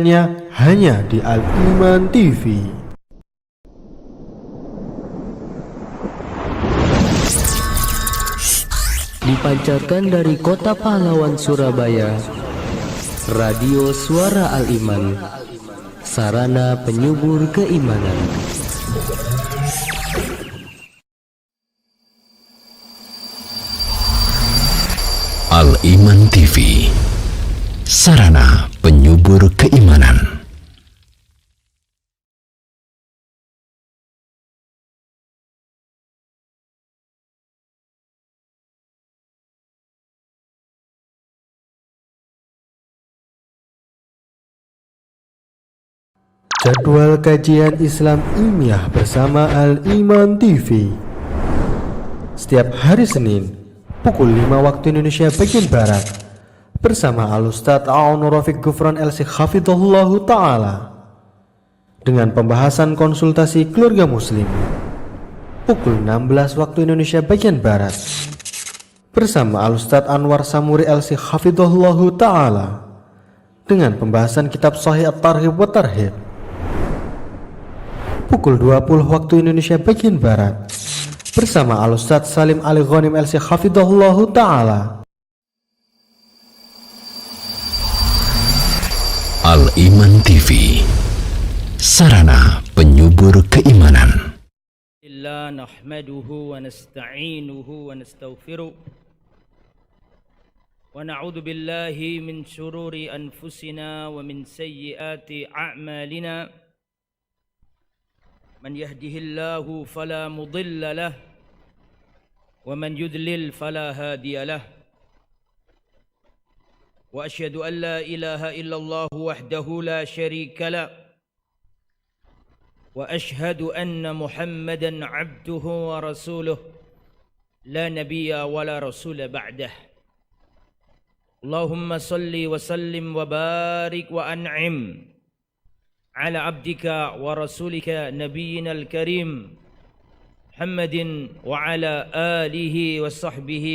lainnya hanya di Al-Iman TV. Dipancarkan dari Kota Pahlawan, Surabaya, Radio Suara Al-Iman, sarana penyubur keimanan. Al-Iman TV, sarana penyubur keimanan. Jadwal kajian Islam ilmiah bersama Al-Iman TV. Setiap hari Senin pukul 5 waktu Indonesia bagian Barat bersama Al-Ustadz A'un Rafiq Gufron LC Hafidhullahu Ta'ala dengan pembahasan konsultasi keluarga muslim pukul 16 waktu Indonesia bagian Barat bersama Al-Ustadz Anwar Samuri LC Hafidhullahu Ta'ala dengan pembahasan kitab Sahih At-Targhib wa Tarhib pukul 20 waktu Indonesia bagian Barat bersama Al-Ustadz Salim Ali Ghanim LC Hafidhullahu Ta'ala. Al-Iman TV, sarana penyubur keimanan. Illa nahmaduhu wa nasta'inuhu wa nastaghfiruh wa na'udzu billahi min shururi anfusina wa min sayyiati a'malina. من يهده الله فلا مضل له ومن يضلل فلا هادي له وأشهد أن لا إله إلا الله وحده لا شريك له وأشهد أن محمدا عبده ورسوله لا نبي ولا رسول بعده اللهم صل وسلم وبارك وأنعم على عبدك ورسولك نبينا الكريم محمد وعلى آله وصحبه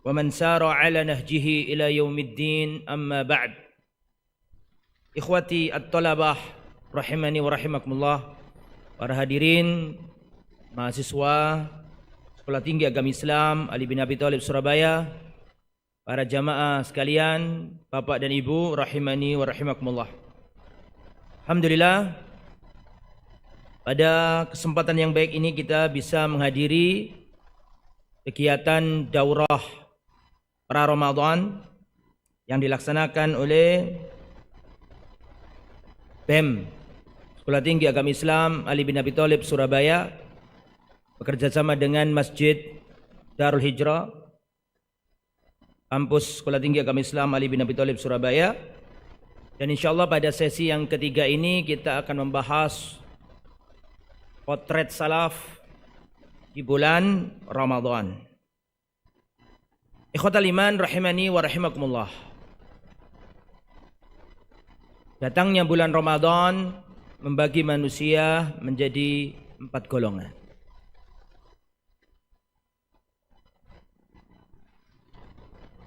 ومن سار على نهجه إلى يوم الدين أما بعد إخوتي الطلبة rahimani wa rahimakumullah, para hadirin mahasiswa Sekolah Tinggi Agama Islam Ali bin Abi Thalib Surabaya, para jamaah sekalian, bapak dan ibu rahimani wa rahimakumullah. Alhamdulillah, pada kesempatan yang baik ini kita bisa menghadiri kegiatan daurah pra Ramadan yang dilaksanakan oleh BEM Sekolah Tinggi Agama Islam Ali bin Abi Thalib Surabaya bekerjasama dengan Masjid Darul Hijrah kampus Sekolah Tinggi Agama Islam Ali bin Abi Thalib Surabaya. Dan insyaallah pada sesi yang ketiga ini kita akan membahas potret salaf di bulan Ramadan. Ikhwatal iman rahimani wa rahimakumullah. Datangnya bulan Ramadan membagi manusia menjadi 4 golongan.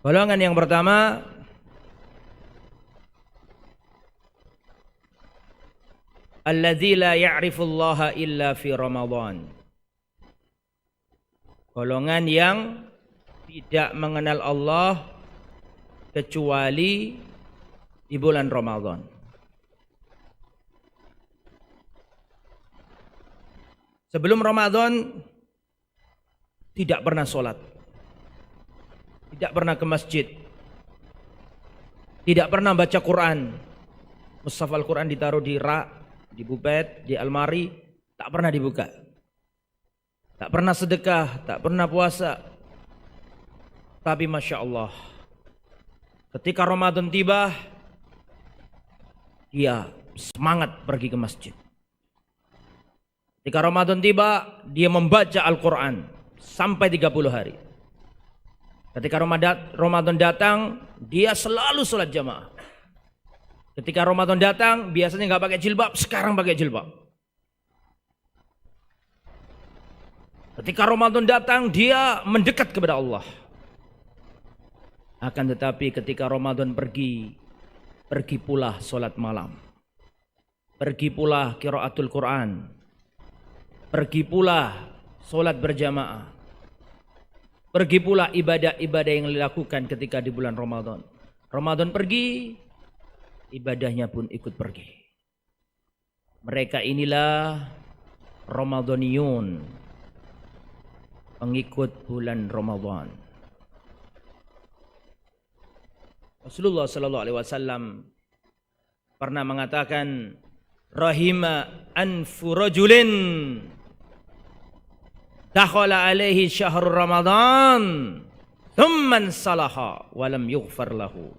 Golongan yang pertama, alladzi la ya'rifullaha illa fi Ramadan. Golongan yang tidak mengenal Allah kecuali di bulan Ramadan. Sebelum Ramadan tidak pernah sholat, tidak pernah ke masjid, tidak pernah baca Quran. Mushaf Al-Quran ditaruh di rak, di bupet, di almari, tak pernah dibuka. Tak pernah sedekah, tak pernah puasa. Tapi Masya Allah, ketika Ramadan tiba, dia semangat pergi ke masjid. Ketika Ramadan tiba, dia membaca Al-Quran sampai 30 hari. Ketika Ramadan datang, dia selalu sholat jamaah. Ketika Ramadan datang, biasanya nggak pakai jilbab, sekarang pakai jilbab. Ketika Ramadan datang, dia mendekat kepada Allah. Akan tetapi ketika Ramadan pergi, pergi pula solat malam, pergi pula qiraatul Quran, pergi pula solat berjamaah, pergi pula ibadah-ibadah yang dilakukan ketika di bulan Ramadan. Ramadan pergi, ibadahnya pun ikut pergi. Mereka inilah Ramadaniyun, pengikut bulan Ramadan. Rasulullah sallallahu alaihi wasallam pernah mengatakan, rahima anfu rajulin dakhala alaihi syahrul Ramadan thumma salaha wa lam yughfar lahu.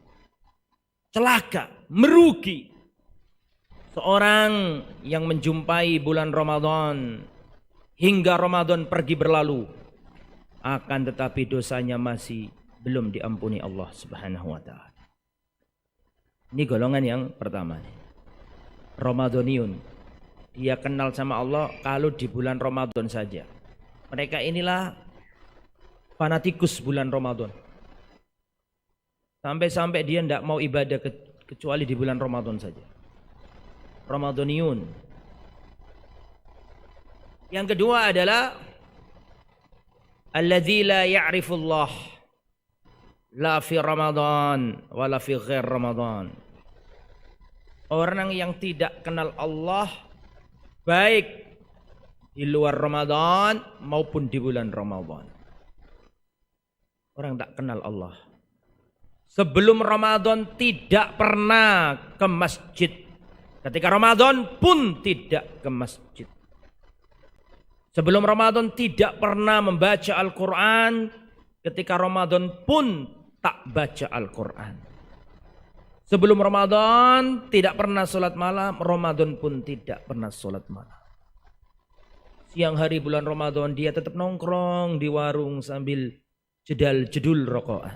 Celaka, merugi seorang yang menjumpai bulan Ramadan hingga Ramadan pergi berlalu, akan tetapi dosanya masih belum diampuni Allah Subhanahu wa taala. Ini golongan yang pertama nih. Ramadaniyun. Dia kenal sama Allah kalau di bulan Ramadan saja. Mereka inilah fanatikus bulan Ramadan. Sampai-sampai dia tidak mau ibadah kecuali di bulan Ramadan saja. Ramadaniyun. Yang kedua adalah alladzi la ya'rifullah la fi Ramadan wala fi ghair Ramadan. Orang yang tidak kenal Allah baik di luar Ramadan maupun di bulan Ramadan. Orang tak kenal Allah. Sebelum Ramadan tidak pernah ke masjid. Ketika Ramadan pun tidak ke masjid. Sebelum Ramadan tidak pernah membaca Al-Quran. Ketika Ramadan pun tak baca Al-Quran. Sebelum Ramadan tidak pernah sholat malam, Ramadan pun tidak pernah sholat malam. Siang hari bulan Ramadan dia tetap nongkrong di warung sambil jedul rokokan.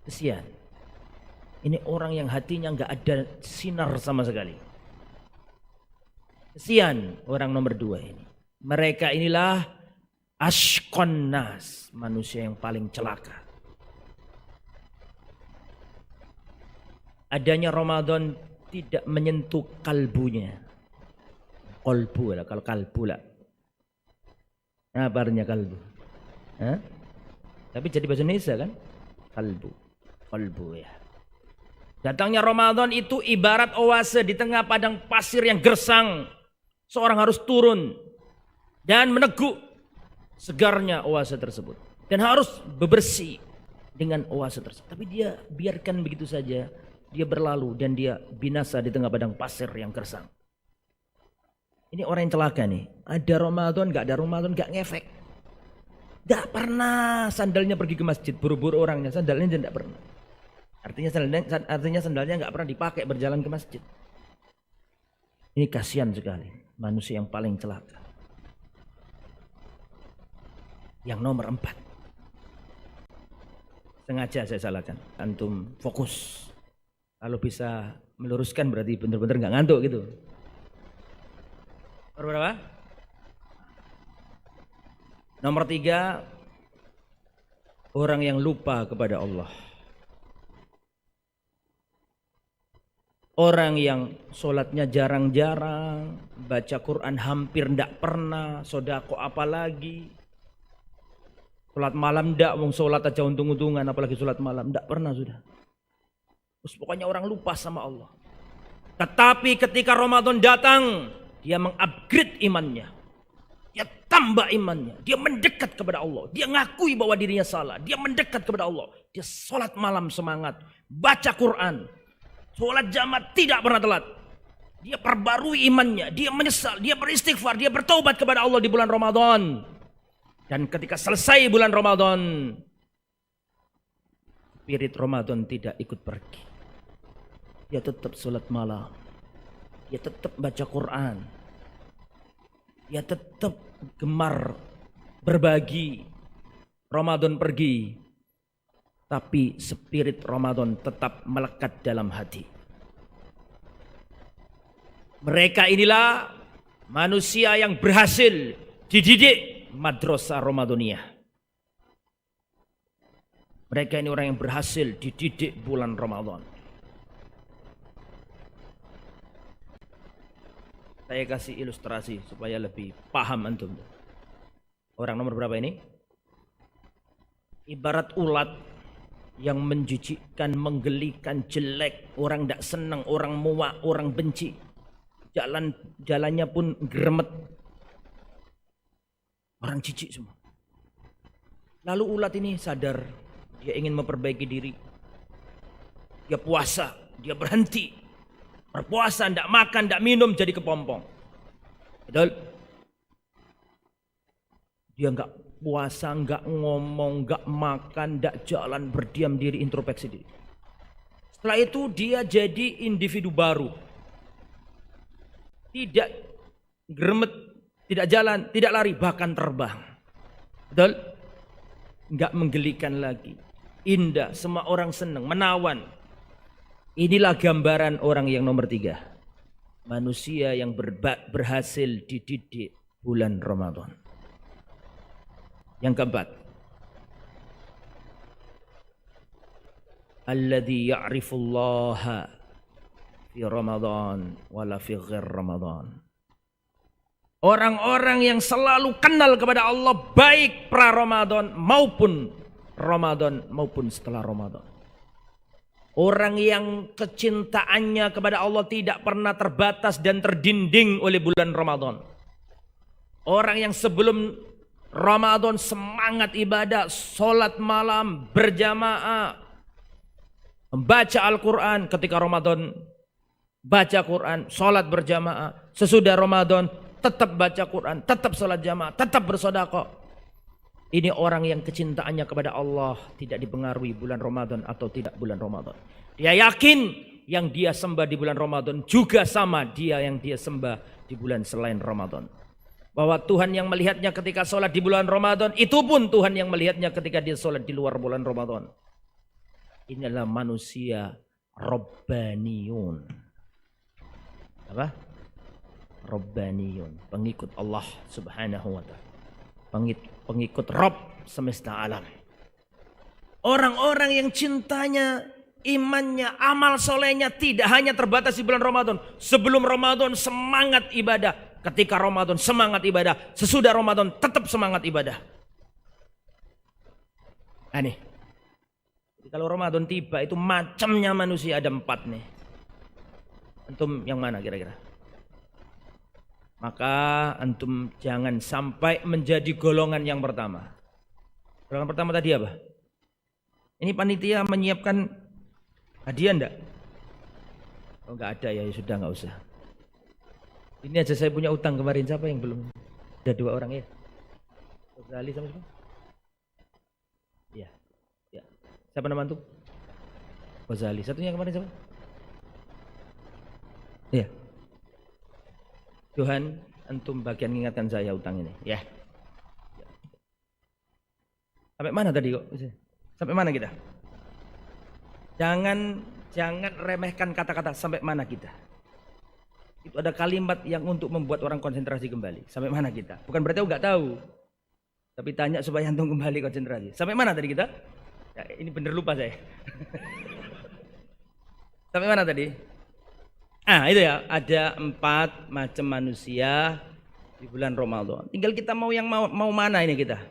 Kesian. Ini orang yang hatinya nggak ada sinar sama sekali. Kesian orang nomor 2 ini. Mereka inilah ashqan nas, manusia yang paling celaka. Adanya Ramadan tidak menyentuh kalbunya. Kolbu lah, kalau kalbu lah. Apa artinya kalbu? Hah? Tapi jadi bahasa Indonesia kan? Kalbu. Kolbu ya. Datangnya Ramadan itu ibarat oase di tengah padang pasir yang gersang. Seorang harus turun dan meneguk segarnya oase tersebut. Dan harus bebersih dengan oase tersebut. Tapi dia biarkan begitu saja. Dia berlalu dan dia binasa di tengah padang pasir yang gersang. Ini orang yang celaka nih. Ada Ramadan, gak ada Ramadan, gak ngefek. Gak pernah sandalnya pergi ke masjid. Buru-buru orangnya, sandalnya tidak pernah. Artinya sandalnya gak pernah dipakai berjalan ke masjid. Ini kasihan sekali. Manusia yang paling celaka. Yang nomor 4. Sengaja saya salahkan. Antum fokus. Kalau bisa meluruskan berarti benar-benar nggak ngantuk gitu. Nomor berapa? Nomor 3, orang yang lupa kepada Allah. Orang yang sholatnya jarang-jarang, baca Quran hampir ndak pernah, sodako apalagi. Sholat malam ndak, wong sholat aja untung-untungan, apalagi sholat malam ndak pernah sudah. Pokoknya orang lupa sama Allah. Tetapi ketika Ramadan datang, dia mengupgrade imannya. Dia tambah imannya. Dia mendekat kepada Allah. Dia ngakui bahwa dirinya salah. Dia mendekat kepada Allah. Dia sholat malam semangat. Baca Quran. Sholat jamaah tidak pernah telat. Dia perbarui imannya. Dia menyesal. Dia beristighfar. Dia bertaubat kepada Allah di bulan Ramadan. Dan ketika selesai bulan Ramadan, spirit Ramadan tidak ikut pergi. Dia tetap sholat malam. Dia tetap baca Quran. Dia tetap gemar berbagi. Ramadan pergi. Tapi spirit Ramadan tetap melekat dalam hati. Mereka inilah manusia yang berhasil dididik madrasah Ramadaniyah. Mereka ini orang yang berhasil dididik bulan Ramadan. Saya kasih ilustrasi supaya lebih paham antum. Orang nomor berapa ini? Ibarat ulat yang menjijikkan, menggelikan, jelek, orang tidak senang, orang muak, orang benci. Jalannya pun geremet. Orang jijik semua. Lalu ulat ini sadar, dia ingin memperbaiki diri. Dia puasa, dia berhenti. Berpuasa, tidak makan, tidak minum, jadi kepompong. Betul? Dia enggak puasa, enggak ngomong, enggak makan, enggak jalan, berdiam diri, introspeksi diri. Setelah itu dia jadi individu baru. Tidak geremet, tidak jalan, tidak lari, bahkan terbang. Betul? Enggak menggelikan lagi. Indah, semua orang senang, menawan. Inilah gambaran orang yang nomor 3. Manusia yang berhasil dididik bulan Ramadan. Yang keempat, alladzi ya'rifullaha fi Ramadan wala fi ghair Ramadan. Orang-orang yang selalu kenal kepada Allah baik pra Ramadan maupun setelah Ramadan. Orang yang kecintaannya kepada Allah tidak pernah terbatas dan terdinding oleh bulan Ramadan. Orang yang sebelum Ramadan semangat ibadah, sholat malam, berjamaah, membaca Al-Quran. Ketika Ramadan baca Quran, sholat berjamaah. Sesudah Ramadan tetap baca Quran, tetap sholat jamaah, tetap bersedekah. Ini orang yang kecintaannya kepada Allah tidak dipengaruhi bulan Ramadan atau tidak bulan Ramadan. Dia yakin yang dia sembah di bulan Ramadan juga sama dia yang dia sembah di bulan selain Ramadan. Bahwa Tuhan yang melihatnya ketika sholat di bulan Ramadan, itu pun Tuhan yang melihatnya ketika dia sholat di luar bulan Ramadan. Inilah manusia Rabbaniyun. Apa? Rabbaniyun, pengikut Allah Subhanahu wa ta'ala. Pengikut Rabb semesta alam. Orang-orang yang cintanya, imannya, amal solehnya tidak hanya terbatas di bulan Ramadan. Sebelum Ramadan semangat ibadah. Ketika Ramadan semangat ibadah. Sesudah Ramadan tetap semangat ibadah. Aneh. Jadi kalau Ramadan tiba itu macamnya manusia ada 4 nih. Antum yang mana kira-kira? Maka antum jangan sampai menjadi golongan yang pertama. Golongan pertama tadi apa? Ini panitia menyiapkan hadiah enggak? Oh enggak ada ya, sudah enggak usah. Ini aja saya punya utang kemarin, siapa yang belum? Ada 2 orang ya? Ghazali sama siapa? Iya. Ya. Siapa nama antum? Ghazali. Satunya kemarin siapa? Iya. Tuhan, antum bagian mengingatkan saya utang ini, ya. Sampai mana tadi kok? Sampai mana kita? Jangan remehkan kata-kata sampai mana kita. Itu ada kalimat yang untuk membuat orang konsentrasi kembali. Sampai mana kita? Bukan berarti aku nggak tahu. Tapi tanya supaya antum kembali konsentrasi. Sampai mana tadi kita? Ya, ini bener lupa saya. Sampai mana tadi? Itu ya, ada 4 macam manusia di bulan Ramadan. Tinggal kita mau mana ini kita.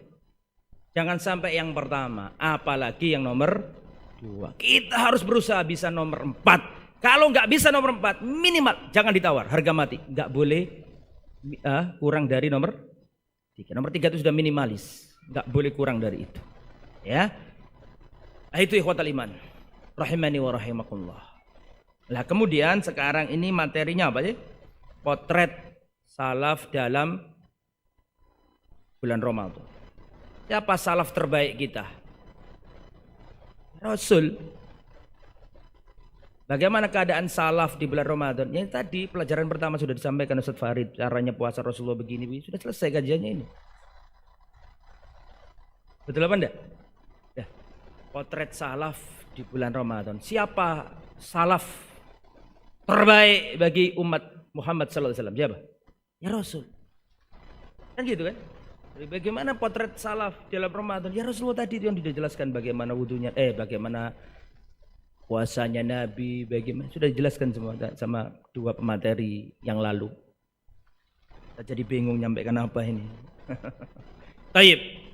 Jangan sampai yang pertama, apalagi yang nomor 2. Kita harus berusaha bisa nomor 4. Kalau nggak bisa nomor 4, minimal jangan ditawar, harga mati. Nggak boleh kurang dari nomor 3. Nomor 3 itu sudah minimalis, nggak boleh kurang dari itu. Ya, itu ikhwatal iman, rahimani wa rahimakumullah. Nah kemudian sekarang ini materinya apa sih? Potret salaf dalam bulan Ramadan. Siapa salaf terbaik kita? Rasul. Bagaimana keadaan salaf di bulan Ramadan? Yang tadi pelajaran pertama sudah disampaikan Ustaz Farid. Caranya puasa Rasulullah begini. Sudah selesai kajiannya ini. Betul apa enggak? Ya. Potret salaf di bulan Ramadan. Siapa salaf terbaik bagi umat Muhammad sallallahu alaihi wasallam? Siapa? Ya Rasul. Kan gitu kan? Jadi bagaimana potret salaf dalam Ramadan? Ya Rasulullah tadi yang dijelaskan bagaimana wudunya, bagaimana puasanya Nabi, bagaimana sudah dijelaskan semua sama 2 pemateri yang lalu. Kita jadi bingung nyampaikan apa ini. Taib.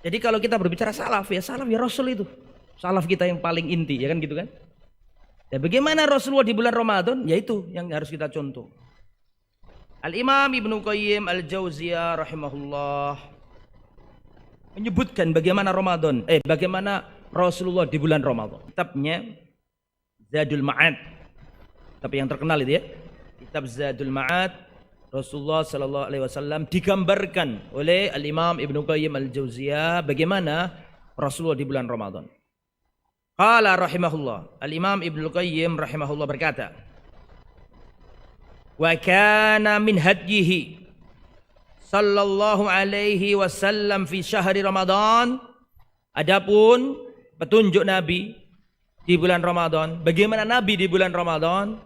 Jadi kalau kita berbicara salaf ya Rasul itu. Salaf kita yang paling inti, ya kan gitu kan? Dan bagaimana Rasulullah di bulan Ramadan? Ya itu yang harus kita contoh. Al-Imam Ibnu Qayyim Al-Jauziyah rahimahullah menyebutkan bagaimana bagaimana Rasulullah di bulan Ramadan. Kitabnya Zadul Ma'ad. Kitab yang terkenal itu ya. Kitab Zadul Ma'ad Rasulullah sallallahu alaihi wasallam digambarkan oleh Al-Imam Ibnu Qayyim Al-Jauziyah bagaimana Rasulullah di bulan Ramadan. Qala rahimahullah, Al-Imam Ibnu Qayyim rahimahullah berkata, wa kana min hadyihi sallallahu alaihi wasallam fi syahri Ramadan. Adapun petunjuk Nabi di bulan Ramadan, bagaimana Nabi di bulan Ramadan?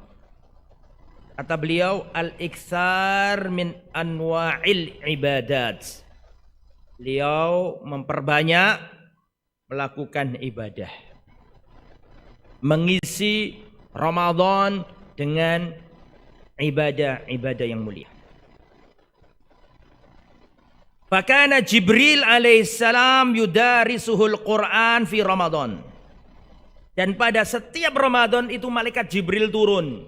Kata beliau, al-iksar min anwa'il ibadat. Beliau memperbanyak melakukan ibadah. Mengisi Ramadan dengan ibadah-ibadah yang mulia. Fakana Jibril alaihissalam yudarisuhul Quran fi Ramadan. Dan pada setiap Ramadan itu malaikat Jibril turun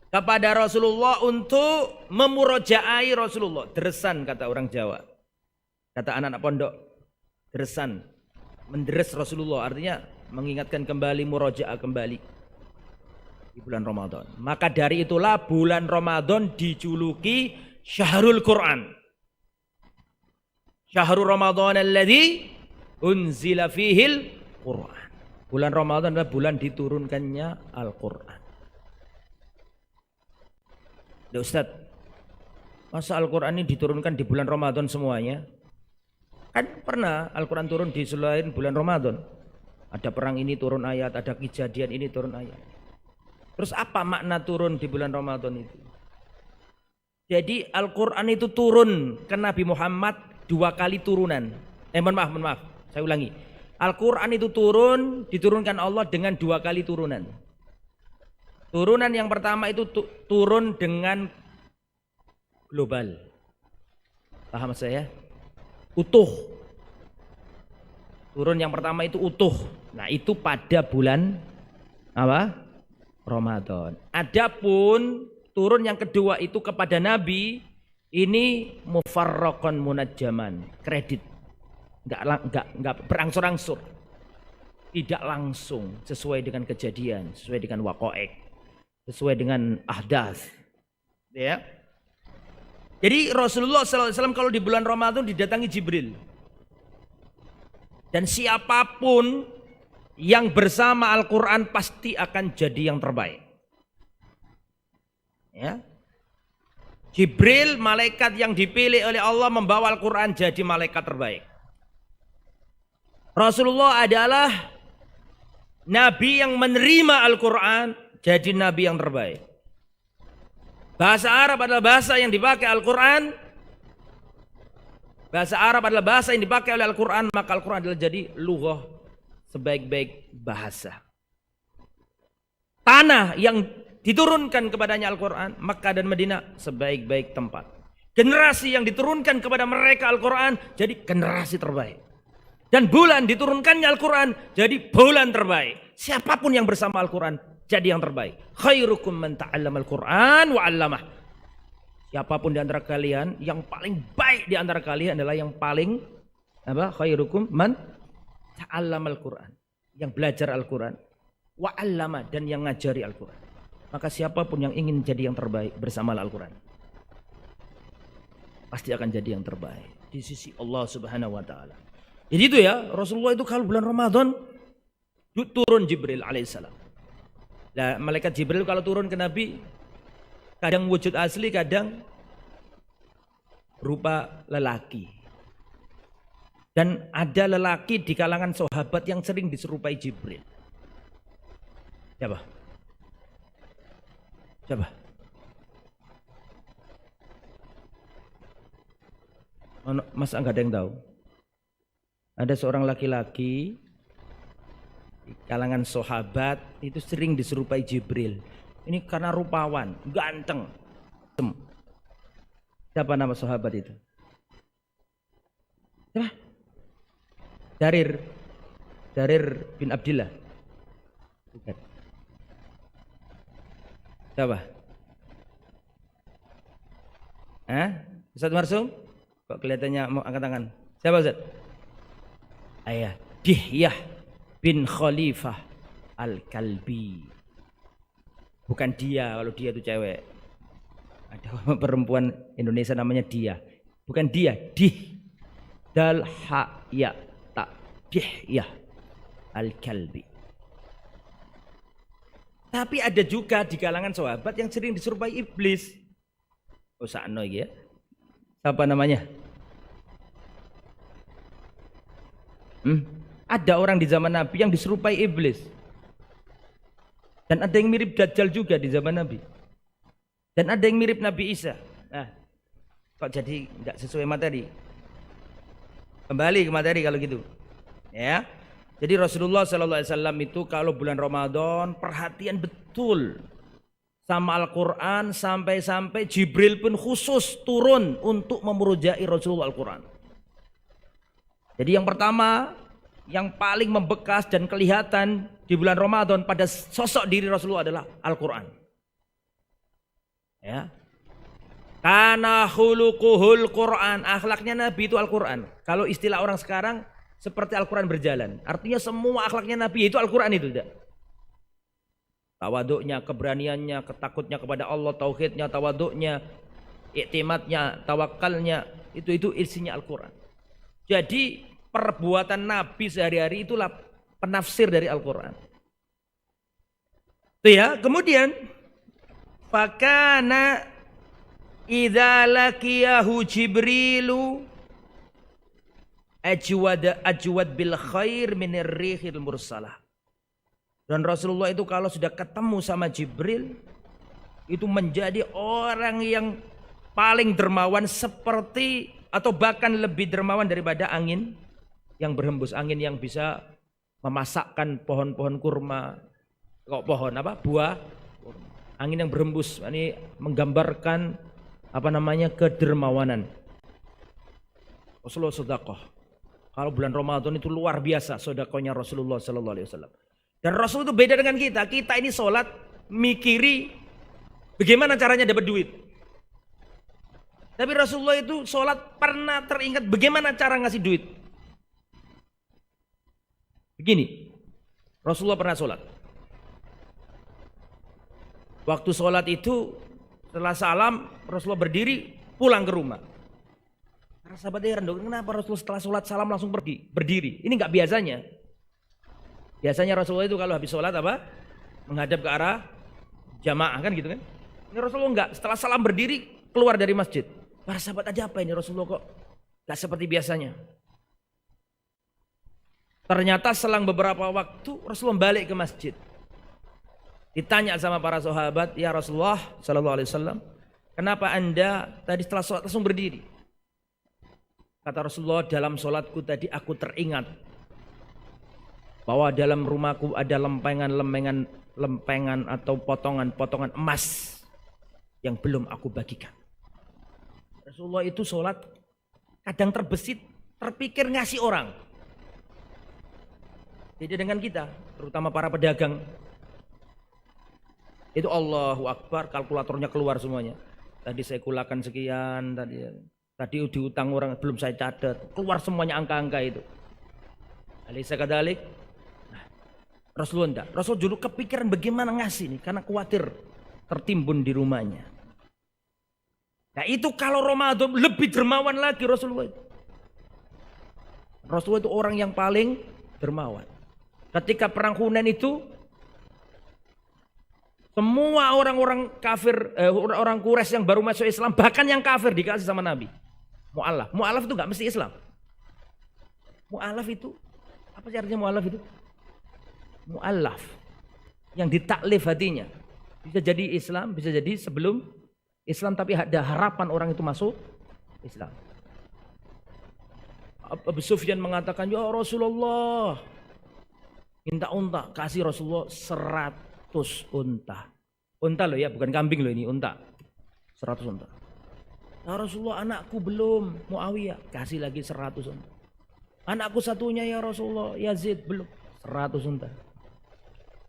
kepada Rasulullah untuk memurojaai Rasulullah. Deresan kata orang Jawa. Kata anak-anak pondok, deresan. Menderes Rasulullah artinya mengingatkan kembali, murojaah kembali di bulan Ramadan. Maka dari itulah bulan Ramadan dijuluki Syahrul Quran. Syahrul Ramadan alladzi unzila fihil Quran. Bulan Ramadan adalah bulan diturunkannya Al-Quran. Ya Ustaz, masa Al-Quran ini diturunkan di bulan Ramadan semuanya? Kan pernah Al-Quran turun di selain bulan Ramadan. Ada perang ini turun ayat, ada kejadian ini turun ayat. Terus apa makna turun di bulan Ramadan itu? Jadi Al-Quran itu turun ke Nabi Muhammad 2 kali turunan. Mohon maaf, saya ulangi. Al-Quran itu diturunkan Allah dengan 2 kali turunan. Turunan yang pertama itu turun dengan global. Paham saya? Utuh. Turun yang pertama itu utuh. Nah, itu pada bulan apa? Ramadan. Adapun turun yang kedua itu kepada Nabi ini mufarraqan munajjaman, kredit. Enggak berangsur-angsur. Tidak langsung sesuai dengan kejadian, sesuai dengan waqa'i'. Sesuai dengan ahdath, ya. Jadi Rasulullah SAW kalau di bulan Ramadan didatangi Jibril, dan siapapun yang bersama Al-Quran pasti akan jadi yang terbaik. Ya. Jibril, malaikat yang dipilih oleh Allah membawa Al-Quran jadi malaikat terbaik. Rasulullah adalah Nabi yang menerima Al-Quran jadi Nabi yang terbaik. Bahasa Arab adalah bahasa yang dipakai Al-Quran. Bahasa Arab adalah bahasa yang dipakai oleh Al-Quran. Maka Al-Quran adalah jadi lughah sebaik-baik bahasa. Tanah yang diturunkan kepadanya Al-Quran, Makkah dan Madinah, sebaik-baik tempat. Generasi yang diturunkan kepada mereka Al-Quran jadi generasi terbaik. Dan bulan diturunkannya Al-Quran jadi bulan terbaik. Siapapun yang bersama Al-Quran jadi yang terbaik. Khairukum man ta'allama al-Qur'an wa 'allamah. Siapapun di antara kalian, yang paling baik di antara kalian adalah yang paling khairukum man ta'allama al-Qur'an, yang belajar Al-Qur'an, wa 'allama, dan yang ngajari Al-Qur'an. Maka siapapun yang ingin jadi yang terbaik bersama Al-Qur'an pasti akan jadi yang terbaik di sisi Allah Subhanahu wa taala. Jadi itu ya, Rasulullah itu kalau bulan Ramadan turun Jibril alaihissalam. Nah, malaikat Jibril kalau turun ke Nabi kadang wujud asli, kadang berupa lelaki. Dan ada lelaki di kalangan sahabat yang sering diserupai Jibril. Siapa? Masa enggak ada yang tahu? Ada seorang laki-laki di kalangan sahabat itu sering diserupai Jibril. Ini karena rupawan, ganteng. Siapa nama sahabat itu? Siapa? Jarir bin Abdillah. Bukan. Siapa? Ustaz Marsum? Kok kelihatannya mau angkat tangan? Siapa Ustaz? Ayah, Dihyah bin Khalifah Al-Kalbi. Bukan dia, kalau dia itu cewek. Ada perempuan Indonesia namanya dia. Bukan dia, dal ha ya ta. Dihyah Al-Kalbi. Tapi ada juga di kalangan sahabat yang sering diserupai iblis. Oh sakno iki ya. Apa namanya? Ada orang di zaman Nabi yang diserupai iblis. Dan ada yang mirip Dajjal juga di zaman Nabi. Dan ada yang mirip Nabi Isa. Nah, kok jadi enggak sesuai materi? Kembali ke materi kalau gitu. Ya. Jadi Rasulullah SAW itu kalau bulan Ramadan perhatian betul sama Al-Quran, sampai-sampai Jibril pun khusus turun untuk memurujai Rasulullah Al-Quran. Jadi yang pertama, yang paling membekas dan kelihatan di bulan Ramadan pada sosok diri Rasulullah adalah Al-Quran. Ya. Kana khuluquhul Quran, akhlaknya Nabi itu Al-Quran. Kalau istilah orang sekarang seperti Al-Quran berjalan. Artinya semua akhlaknya Nabi itu Al-Quran itu tidak. Tawaduknya, keberaniannya, ketakutnya kepada Allah, tauhidnya, tawaduknya, iktimadnya, tawakalnya, itu isinya Al-Quran. Jadi perbuatan Nabi sehari-hari itulah penafsir dari Al-Quran. Itu ya. Kemudian fakana idza laqiyahu Jibrilu ajwad bil khair minir rihil mursalah. Dan Rasulullah itu kalau sudah ketemu sama Jibril itu menjadi orang yang paling dermawan seperti atau bahkan lebih dermawan daripada angin yang berhembus, angin yang bisa memasakkan pohon-pohon kurma. Kok pohon apa? Buah. Angin yang berhembus ini menggambarkan kedermawanan. Rasulullah sedekah. Kalau bulan Ramadan itu luar biasa sedekahnya Rasulullah sallallahu alaihi wasallam. Dan Rasul itu beda dengan kita. Kita ini sholat mikiri bagaimana caranya dapat duit. Tapi Rasulullah itu sholat pernah teringat bagaimana cara ngasih duit. Begini, Rasulullah pernah sholat. Waktu sholat itu setelah salam Rasulullah berdiri pulang ke rumah. Para sahabat heran dong, kenapa Rasulullah setelah sholat salam langsung pergi berdiri? Ini nggak biasanya. Biasanya Rasulullah itu kalau habis sholat menghadap ke arah jamaah kan gitu kan. Ini Rasulullah enggak, setelah salam berdiri keluar dari masjid. Para sahabat aja apa ini Rasulullah kok enggak seperti biasanya. Ternyata selang beberapa waktu Rasulullah balik ke masjid. Ditanya sama para sahabat, ya Rasulullah sallallahu alaihi wasallam, kenapa Anda tadi setelah sholat langsung berdiri? Kata Rasulullah, dalam sholatku tadi aku teringat bahwa dalam rumahku ada lempengan atau potongan-potongan emas yang belum aku bagikan. Rasulullah itu sholat kadang terbesit, terpikir ngasih orang. Beda dengan kita, terutama para pedagang. Itu Allahu Akbar, kalkulatornya keluar semuanya. Tadi saya kulakan sekian, tadi diutang orang belum saya catat, keluar semuanya angka-angka itu. Alaysa kadzalik? Rasulullah enggak. Rasul dulu kepikiran bagaimana ngasih nih karena khawatir tertimbun di rumahnya. Nah itu kalau Ramadan lebih dermawan lagi Rasulullah itu. Rasulullah itu orang yang paling dermawan. Ketika perang Hunain itu semua orang-orang kafir, orang Quraisy yang baru masuk Islam, bahkan yang kafir dikasih sama Nabi. Mu'alaf. Mu'alaf itu enggak mesti Islam. Mu'alaf itu apa sih artinya mu'alaf itu? Mu'allaf yang ditaklif hatinya, bisa jadi Islam, bisa jadi sebelum Islam tapi ada harapan orang itu masuk Islam. Abu Sufyan mengatakan, ya Rasulullah minta unta, kasih Rasulullah 100 unta. Unta loh ya, bukan kambing loh ini, unta 100 unta. Ya Rasulullah, anakku belum, Muawiyah, kasih lagi 100 unta. Anakku satunya ya Rasulullah, Yazid, belum, 100 unta.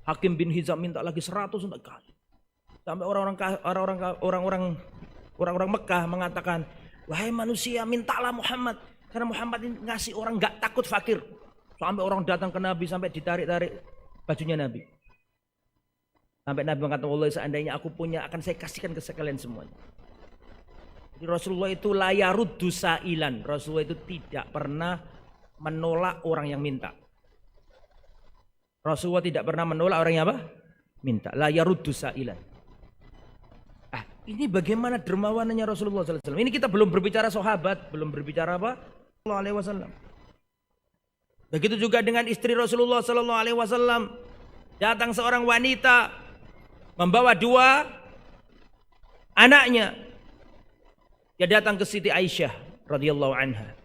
Hakim bin Hizam minta lagi 100 unta. Sampai orang-orang Mekah mengatakan, wahai manusia, mintalah Muhammad, karena Muhammad ini ngasih orang nggak takut fakir. Sampai orang datang ke Nabi, sampai ditarik-tarik bajunya Nabi. Sampai Nabi mengatakan, wallahi seandainya aku punya, akan saya kasihkan ke sekalian semuanya. Jadi Rasulullah itu la yaruddu sa'ilan. Rasulullah itu tidak pernah menolak orang yang minta. Rasulullah tidak pernah menolak orang yang apa? Minta. La yaruddu sa'ilan. Ini bagaimana dermawanannya Rasulullah SAW. Ini kita belum berbicara sahabat, belum berbicara apa? Sallallahu alaihi wasallam. Begitu juga dengan istri Rasulullah sallallahu alaihi wasallam. Datang seorang wanita membawa 2 anaknya. Dia datang ke Siti Aisyah radhiyallahu anha.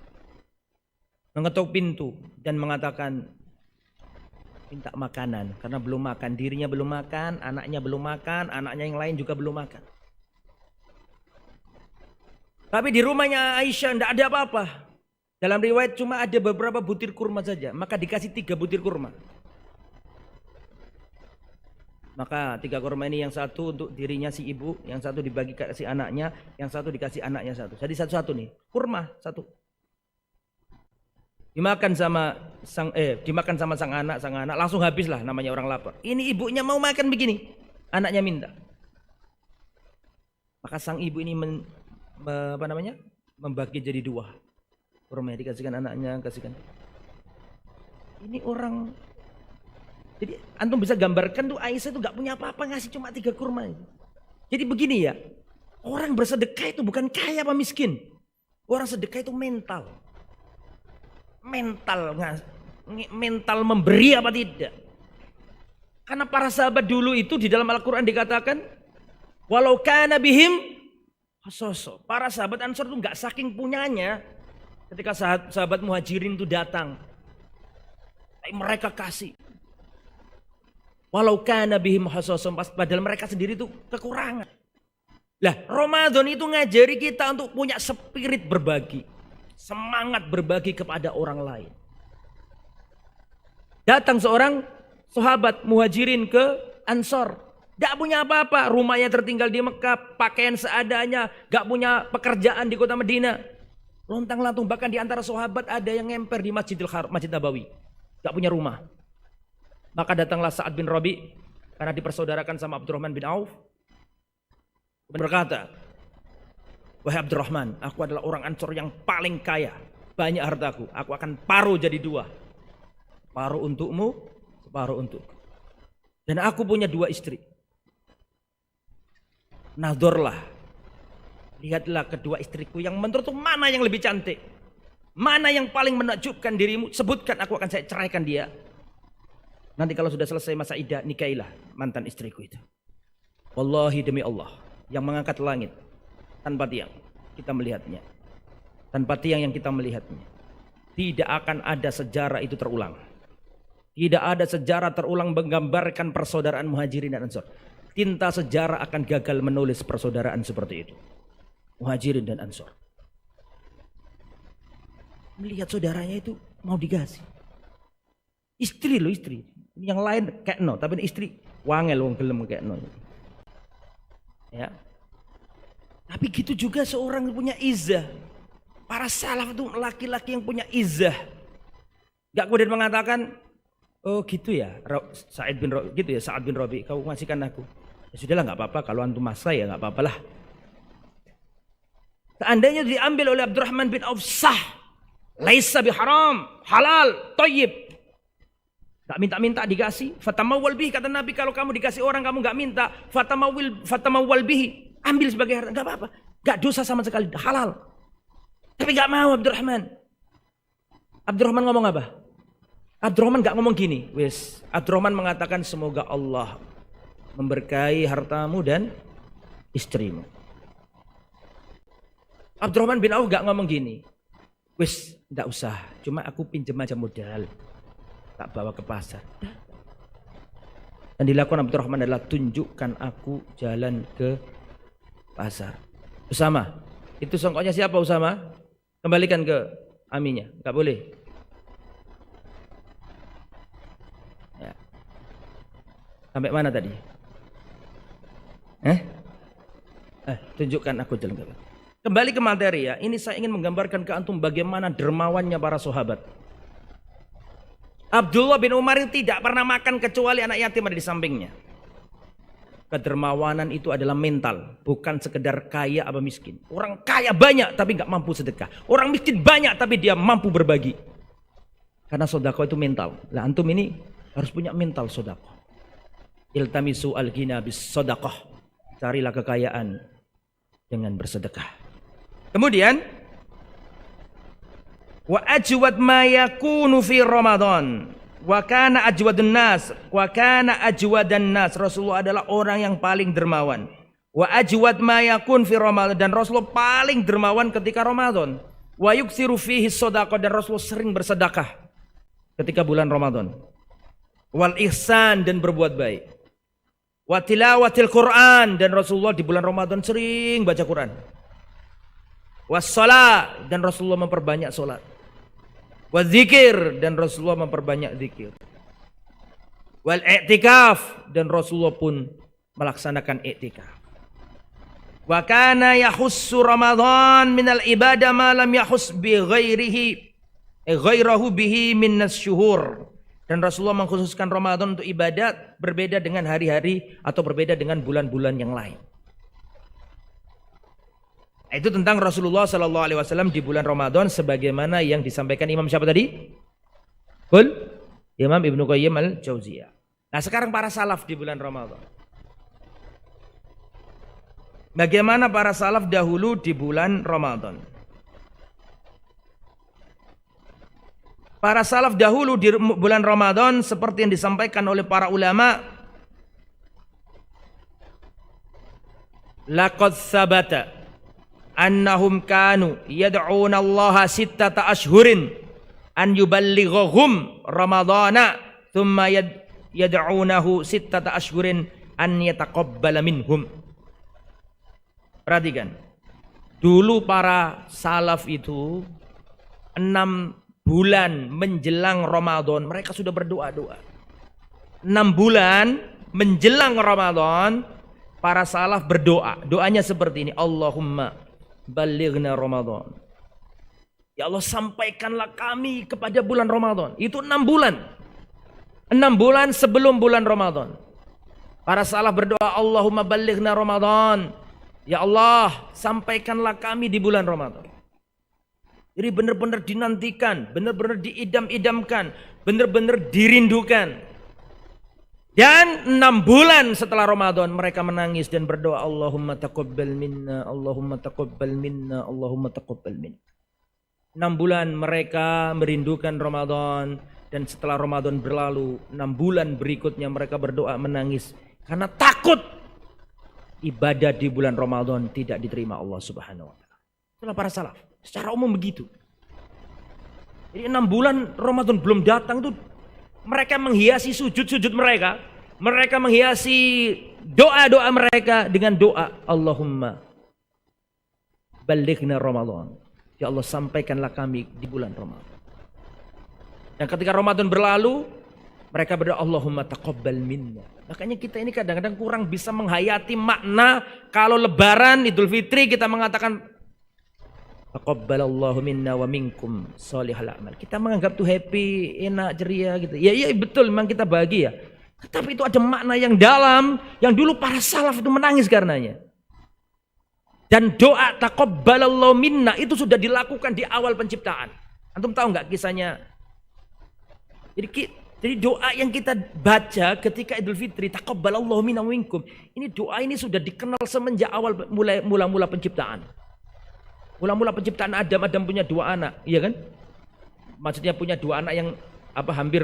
Mengetuk pintu dan mengatakan minta makanan karena belum makan, dirinya belum makan, anaknya belum makan, anaknya yang lain juga belum makan. Tapi di rumahnya Aisyah tidak ada apa-apa. Dalam riwayat cuma ada beberapa butir kurma saja. Maka dikasih 3 butir kurma. Maka 3 kurma ini yang satu untuk dirinya si ibu, yang satu dibagi kasih anaknya, yang satu dikasih anaknya satu. Jadi satu-satu nih, kurma satu. Dimakan sama sang anak langsung habislah, namanya orang lapar. Ini ibunya mau makan begini, anaknya minta. Maka sang ibu ini membagi jadi 2. Kurma dikasihkan anaknya, kasihkan. Ini orang, jadi antum bisa gambarkan tuh Aisyah itu gak punya apa-apa, ngasih cuma 3 kurma. Jadi begini ya, orang bersedekah itu bukan kaya apa miskin. Orang sedekah itu mental. Mental memberi apa tidak. Karena para sahabat dulu itu di dalam Al-Quran dikatakan, walau kana bihim hasoso. Para sahabat Ansor itu gak saking punyanya. Ketika sahabat Muhajirin itu datang, mereka kasih. Walau kana bihim hasoso, padahal mereka sendiri itu kekurangan. Lah, Ramadan itu ngajari kita untuk punya spirit berbagi, semangat berbagi kepada orang lain. Datang seorang sahabat Muhajirin ke Ansor, gak punya apa-apa, rumahnya tertinggal di Mekah, pakaian seadanya, gak punya pekerjaan di kota Madinah. Lontang-lantung, bahkan di antara sahabat ada yang ngemper di Masjid Nabawi, gak punya rumah. Maka datanglah Sa'ad bin Rabi, karena dipersaudarakan sama Abdurrahman bin Auf, berkata, wahai Abdurrahman, aku adalah orang Ansor yang paling kaya, banyak hartaku, aku akan paruh jadi 2. Paruh untukmu, separuh untukku. Dan aku punya 2 istri. Nadorlah, lihatlah kedua istriku yang menurutmu mana yang lebih cantik, mana yang paling menakjubkan dirimu, sebutkan, aku akan saya ceraikan dia. Nanti kalau sudah selesai masa iddah, nikailah mantan istriku itu. Wallahi demi Allah, yang mengangkat langit tanpa tiang kita melihatnya, tanpa tiang yang kita melihatnya, tidak akan ada sejarah itu terulang. Tidak ada sejarah terulang menggambarkan persaudaraan Muhajirin dan Ansor. Tinta sejarah akan gagal menulis persaudaraan seperti itu, Muhajirin dan Ansor. Melihat saudaranya itu mau digasih. Istri loh, istri. Yang lain kayak no, tapi istri wangel wong gelem kayak no. Ya. Tapi gitu juga seorang yang punya izzah. Para salaf itu laki-laki yang punya izzah. Gak kemudian mengatakan, oh gitu ya, Sa'ad bin Rabi, kau masihkan aku. Ya sudahlah, nggak apa-apa, kalau antum masa ya nggak apa-apalah. Seandainya diambil oleh Abdurrahman bin Auf, sah, laisa biharam, halal, thayyib. Gak minta-minta dikasih. Fatamawwal bihi, kata Nabi, kalau kamu dikasih orang kamu gak minta, fatamawwal bihi, ambil sebagai harta, gak apa-apa, gak dosa sama sekali, halal. Tapi gak mau Abdurrahman. Abdurrahman ngomong apa? Abdurrahman gak ngomong gini, wis. Abdurrahman mengatakan, semoga Allah memberkahi hartamu dan istrimu. Abdurrahman bin Auf gak ngomong gini, wis, gak usah, cuma aku pinjam aja modal, tak bawa ke pasar. Dan dilakukan Abdurrahman adalah, tunjukkan aku jalan ke pasar. Usama, Itu songkoknya siapa Usama? Kembalikan ke Aminya. Enggak boleh. Ya. Sampai mana tadi? Tunjukkan aku jalan. Kembali ke materi ya. Ini saya ingin menggambarkan ke antum bagaimana dermawannya para sahabat. Abdullah bin Umar itu tidak pernah makan kecuali anak yatim ada di sampingnya. Kedermawanan itu adalah mental, bukan sekedar kaya apa miskin. Orang kaya banyak tapi nggak mampu sedekah. Orang miskin banyak tapi dia mampu berbagi. Karena sedekah itu mental. Lah antum ini harus punya mental sedekah. Iltamisu al-ghina bis sedekah. Carilah kekayaan dengan bersedekah. Kemudian wa ajwad ma yakunu fi Ramadan. Wa kana ajwadun nas, wa kana ajwadan nas. Rasulullah adalah orang yang paling dermawan. Wa ajwad ma yakun fi Ramadan, dan Rasulullah paling dermawan ketika Ramadan. Wa yuksiru fihi shadaqah, dan Rasulullah sering bersedekah ketika bulan Ramadan. Wal ihsan, dan berbuat baik. Wa tilawatil Quran, dan Rasulullah di bulan Ramadan sering baca Quran. Was shalah, dan Rasulullah memperbanyak salat. Wa dzikir, dan Rasulullah memperbanyak zikir. Wal i'tikaf, dan Rasulullah pun melaksanakan i'tikaf. Wa kana yahussu Ramadan minal ibadah ma lam yahus bi ghairahu bihi minas syuhur. Dan Rasulullah mengkhususkan Ramadan untuk ibadat berbeda dengan hari-hari atau berbeda dengan bulan-bulan yang lain. Itu tentang Rasulullah sallallahu alaihi wasallam di bulan Ramadan sebagaimana yang disampaikan Imam siapa tadi? Imam Ibnu Qayyim al-Jauziyah. Nah, sekarang para salaf di bulan Ramadan. Bagaimana para salaf dahulu di bulan Ramadan? Para salaf dahulu di bulan Ramadan seperti yang disampaikan oleh para ulama, laqad sabata annahum kanu yad'una Allah sittata ashhurin an yuballighahum ramadana thumma yad'unahu sittata ashhurin an yataqabbala minhum. Perhatikan, dulu para salaf itu 6 bulan menjelang Ramadan mereka sudah berdoa-doa. 6 bulan menjelang Ramadan para salaf berdoa. Doanya seperti ini, Allahumma balighna Ramadan. Ya Allah, sampaikanlah kami kepada bulan Ramadan. Itu 6 bulan. 6 bulan sebelum bulan Ramadan. Para salaf berdoa, Allahumma balighna Ramadan. Ya Allah, sampaikanlah kami di bulan Ramadan. Jadi benar-benar dinantikan, benar-benar diidam-idamkan, benar-benar dirindukan. Dan 6 bulan setelah Ramadan mereka menangis dan berdoa, Allahumma taqabbal minna, Allahumma taqabbal minna, Allahumma taqabbal minna. 6 bulan mereka merindukan Ramadan, dan setelah Ramadan berlalu 6 bulan berikutnya mereka berdoa menangis karena takut ibadah di bulan Ramadan tidak diterima Allah Subhanahu wa taala. Itulah para salaf. Secara umum begitu. Jadi 6 bulan Ramadan belum datang tuh mereka menghiasi sujud-sujud mereka. Mereka menghiasi doa-doa mereka dengan doa, Allahumma balighna Ramadan. Ya Allah, sampaikanlah kami di bulan Ramadan. Dan ketika Ramadan berlalu, mereka berdoa, Allahumma taqabbal minna. Makanya kita ini kadang-kadang kurang bisa menghayati makna. Kalau Lebaran, Idul Fitri kita mengatakan taqabbalallahu minna wa minkum sholihal a'mal. Kita menganggap tuh happy, enak, ceria gitu. Ya iya betul, memang kita bahagia. Tetapi itu ada makna yang dalam yang dulu para salaf itu menangis karenanya. Dan doa taqabbalallahu minna itu sudah dilakukan di awal penciptaan. Antum tahu nggak kisahnya? Jadi doa yang kita baca ketika Idul Fitri, taqabbalallahu minna wa minkum. Ini doa ini sudah dikenal semenjak awal mula-mula penciptaan. Mula-mula penciptaan Adam punya 2 anak, iya kan? Maksudnya punya 2 anak yang hampir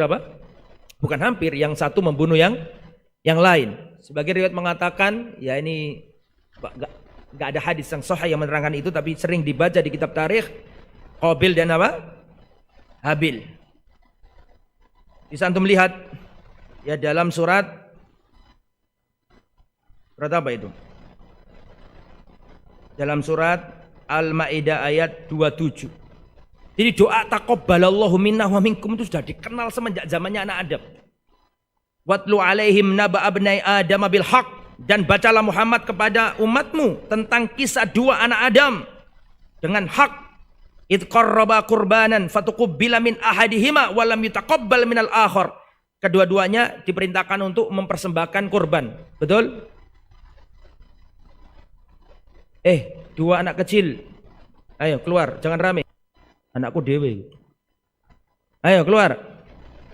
bukan hampir, yang satu membunuh yang lain. Sebagai riwayat mengatakan, ya ini enggak ada hadis yang sahih yang menerangkan itu, tapi sering dibaca di kitab tarikh, Qabil dan Habil. Bisa antum lihat ya dalam surat apa itu? Dalam surat Al-Maidah ayat 27. Jadi doa taqabbalallahu minna wa minkum itu sudah dikenal semenjak zamannya anak Adam. Watlu alaihim naba abnai Adam bil haq, dan bacalah Muhammad kepada umatmu tentang kisah dua anak Adam dengan hak. Id qarraba qurbanan fatuqabbala min ahadihima wa lam yutaqabbal minal akhar. Kedua-duanya diperintahkan untuk mempersembahkan kurban. Betul? Dua anak kecil. Ayo keluar, jangan rame. Anakku dewe. Ayo keluar.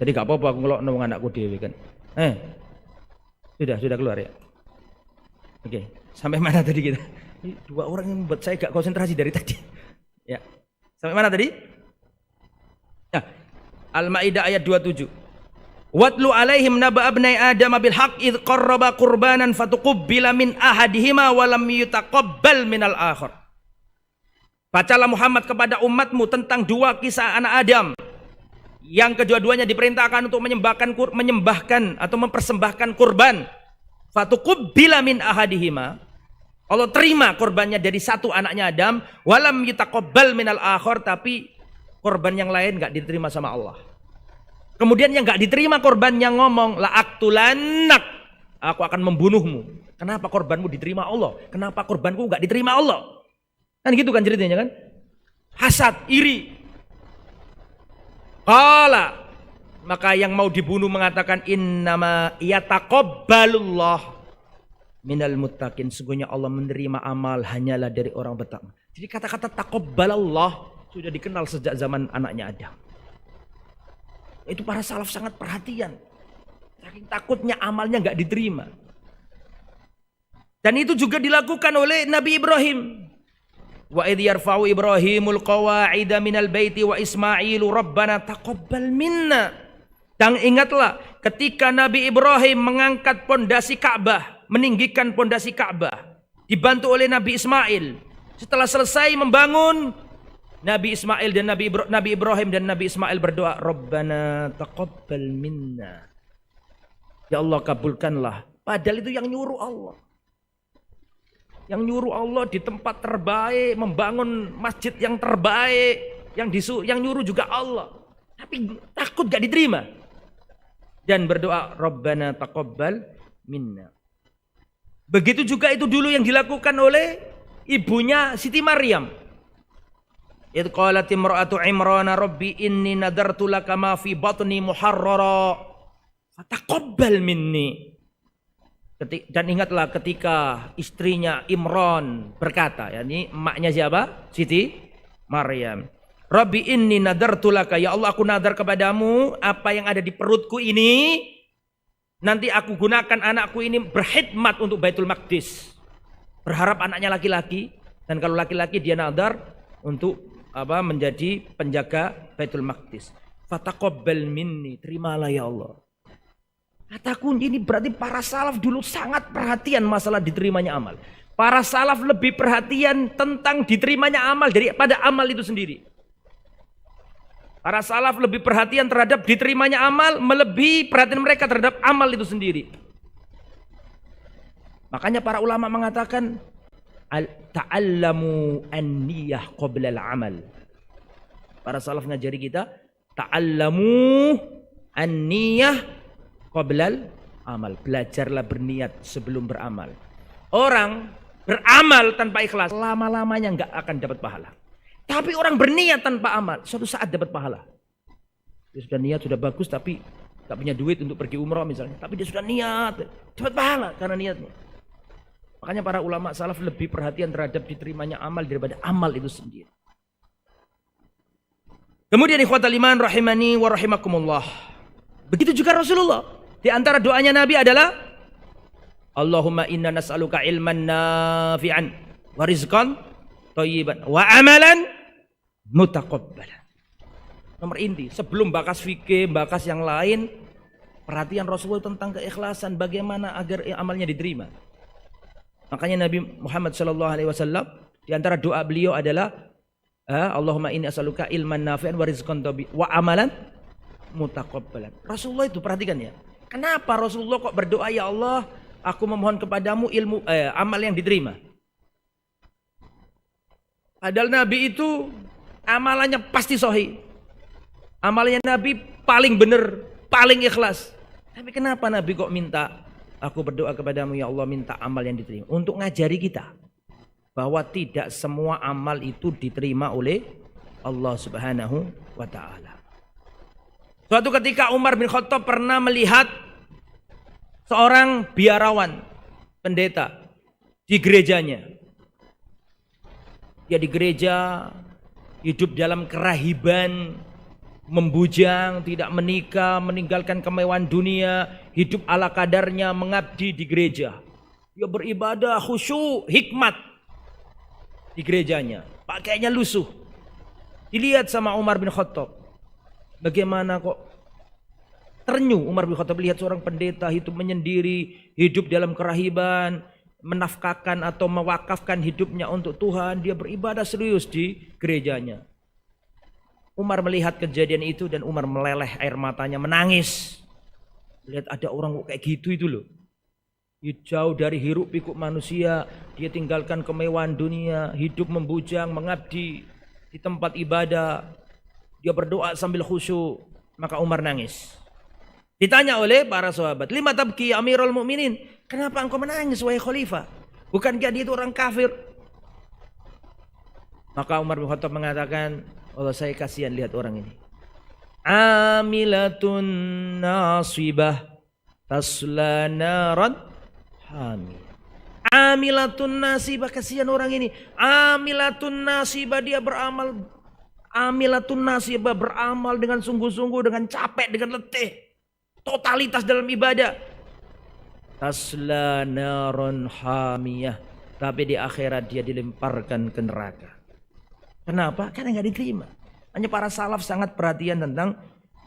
Jadi gak apa-apa aku ngelokno anakku dewe kan. Sudah keluar ya. Oke, sampai mana tadi kita? Ini dua orang yang membuat saya gak konsentrasi dari tadi. Ya. Sampai mana tadi? Ya. Al-Maidah ayat 27. Watlu alaihim naba abnai Adam bil haqq id qarraba qurbanan fatuqabbala min ahadihima wa lam yutaqabbal minal akhar. Bacalah Muhammad kepada umatmu tentang dua kisah anak Adam yang kedua-duanya diperintahkan untuk menyembahkan atau mempersembahkan kurban. Fatuqabbala min ahadihima, Allah terima kurbannya dari satu anaknya Adam, walam yutaqabbal minal akhar, tapi kurban yang lain enggak diterima sama Allah. Kemudian yang enggak diterima kurbannya ngomong, la aqtulannak, aku akan membunuhmu. Kenapa kurbanmu diterima Allah? Kenapa kurbanku enggak diterima Allah? Kan gitu kan ceritanya kan? Hasad, iri. Qala, maka yang mau dibunuh mengatakan innama yataqabbalullah minal muttaqin, sungguhnya Allah menerima amal hanyalah dari orang bertakwa. Jadi kata-kata taqabbalallah sudah dikenal sejak zaman anaknya Adam. Itu para salaf sangat perhatian. Saking takutnya amalnya enggak diterima. Dan itu juga dilakukan oleh Nabi Ibrahim. Wa idh yarfa'u Ibrahimul qawa'ida minal baiti wa Ismailu rabbana taqabbal minna. Dan ingatlah ketika Nabi Ibrahim mengangkat pondasi Ka'bah, meninggikan pondasi Ka'bah, dibantu oleh Nabi Ismail. Setelah selesai membangun, Nabi Ismail dan Nabi Ibrahim dan Nabi Ismail berdoa, Rabbana taqabbal minna. Ya Allah, kabulkanlah. Padahal itu yang nyuruh Allah. Yang nyuruh Allah di tempat terbaik, membangun masjid yang terbaik, yang nyuruh juga Allah. Tapi takut gak diterima. Dan berdoa, Rabbana taqabbal minna. Begitu juga itu dulu yang dilakukan oleh ibunya Siti Maryam. Idh qalat imra'atu Imran rabbi inni nadartu laka ma fi batni muharrara fataqabbal minni. Dan ingatlah ketika istrinya Imran berkata, yakni emaknya siapa? Siti Maryam. Rabbi inni nadartu laka, ya Allah aku nadar kepadamu apa yang ada di perutku ini, nanti aku gunakan anakku ini berkhidmat untuk Baitul Maqdis. Berharap anaknya laki-laki, dan kalau laki-laki dia nadar untuk menjadi penjaga Baitul Maqdis. Fataqabbal minni, terimalah ya Allah. Kata kunci ini berarti para salaf dulu sangat perhatian masalah diterimanya amal. Para salaf lebih perhatian tentang diterimanya amal daripada amal itu sendiri. Para salaf lebih perhatian terhadap diterimanya amal melebihi perhatian mereka terhadap amal itu sendiri. Makanya para ulama mengatakan ta'allamu an-niyah qabla al-amal. Para salaf ngajari kita ta'allamu an-niyah qabla al-amal. Belajarlah berniat sebelum beramal. Orang beramal tanpa ikhlas lama-lamanya enggak akan dapat pahala. Tapi orang berniat tanpa amal suatu saat dapat pahala. Dia sudah niat, sudah bagus, tapi tak punya duit untuk pergi umrah misalnya. Tapi dia sudah niat, dapat pahala karena niatnya. Makanya para ulama salaf lebih perhatian terhadap diterimanya amal daripada amal itu sendiri. Kemudian ikhwatal iman rahimani wa rahimakumullah. Begitu juga Rasulullah. Di antara doanya Nabi adalah Allahumma inna nas'aluka ilman nafi'an wa rizqan thayyiban wa amalan mutaqabbalan. Nomor inti, sebelum bakas fikih, bakas yang lain, perhatian Rasulullah tentang keikhlasan, bagaimana agar amalnya diterima. Makanya Nabi Muhammad SAW di antara doa beliau adalah Allahumma inni as'aluka ilman nafi'an wa rizqan thayyiban wa amalan mutaqabbalan. Rasulullah itu perhatikan ya. Kenapa Rasulullah kok berdoa, ya Allah, aku memohon kepadamu ilmu amal yang diterima. Padahal Nabi itu amalannya pasti sahih. Amalannya Nabi paling benar, paling ikhlas. Tapi kenapa Nabi kok minta, aku berdoa kepadamu ya Allah minta amal yang diterima. Untuk ngajari kita bahwa tidak semua amal itu diterima oleh Allah Subhanahu wa ta'ala. Suatu ketika Umar bin Khattab pernah melihat seorang biarawan, pendeta di gerejanya. Dia di gereja hidup dalam kerahiban, membujang, tidak menikah, meninggalkan kemewahan dunia, hidup ala kadarnya, mengabdi di gereja. Dia beribadah khusyuk, hikmat di gerejanya. Pakainya lusuh. Dilihat sama Umar bin Khattab. Bagaimana kok ternyuh Umar bin Khattab lihat seorang pendeta hidup menyendiri, hidup dalam kerahiban, menafkahkan atau mewakafkan hidupnya untuk Tuhan. Dia beribadah serius di gerejanya. Umar melihat kejadian itu dan Umar meleleh air matanya, menangis. Lihat ada orang kayak gitu itu loh. Dia jauh dari hiruk pikuk manusia, dia tinggalkan kemewahan dunia, hidup membujang, mengabdi di tempat ibadah. Dia berdoa sambil khusyuk, maka Umar nangis. Ditanya oleh para sahabat, "Lima tabki Amirul Mukminin?" Kenapa engkau menangis wahai khalifah? Bukankah dia itu orang kafir? Maka Umar bin Khattab mengatakan, Allah saya kasihan lihat orang ini. Amilatun nasibah tasla naran hamiyah. Amilatun nasibah, kasihan orang ini. Amilatun nasibah, dia beramal. Amilatun nasibah, beramal dengan sungguh-sungguh, dengan capek, dengan letih. Totalitas dalam ibadah. Tasla naran hamiyah. Tapi di akhirat dia dilemparkan ke neraka. Kenapa? Karena nggak diterima. Hanya para salaf sangat perhatian tentang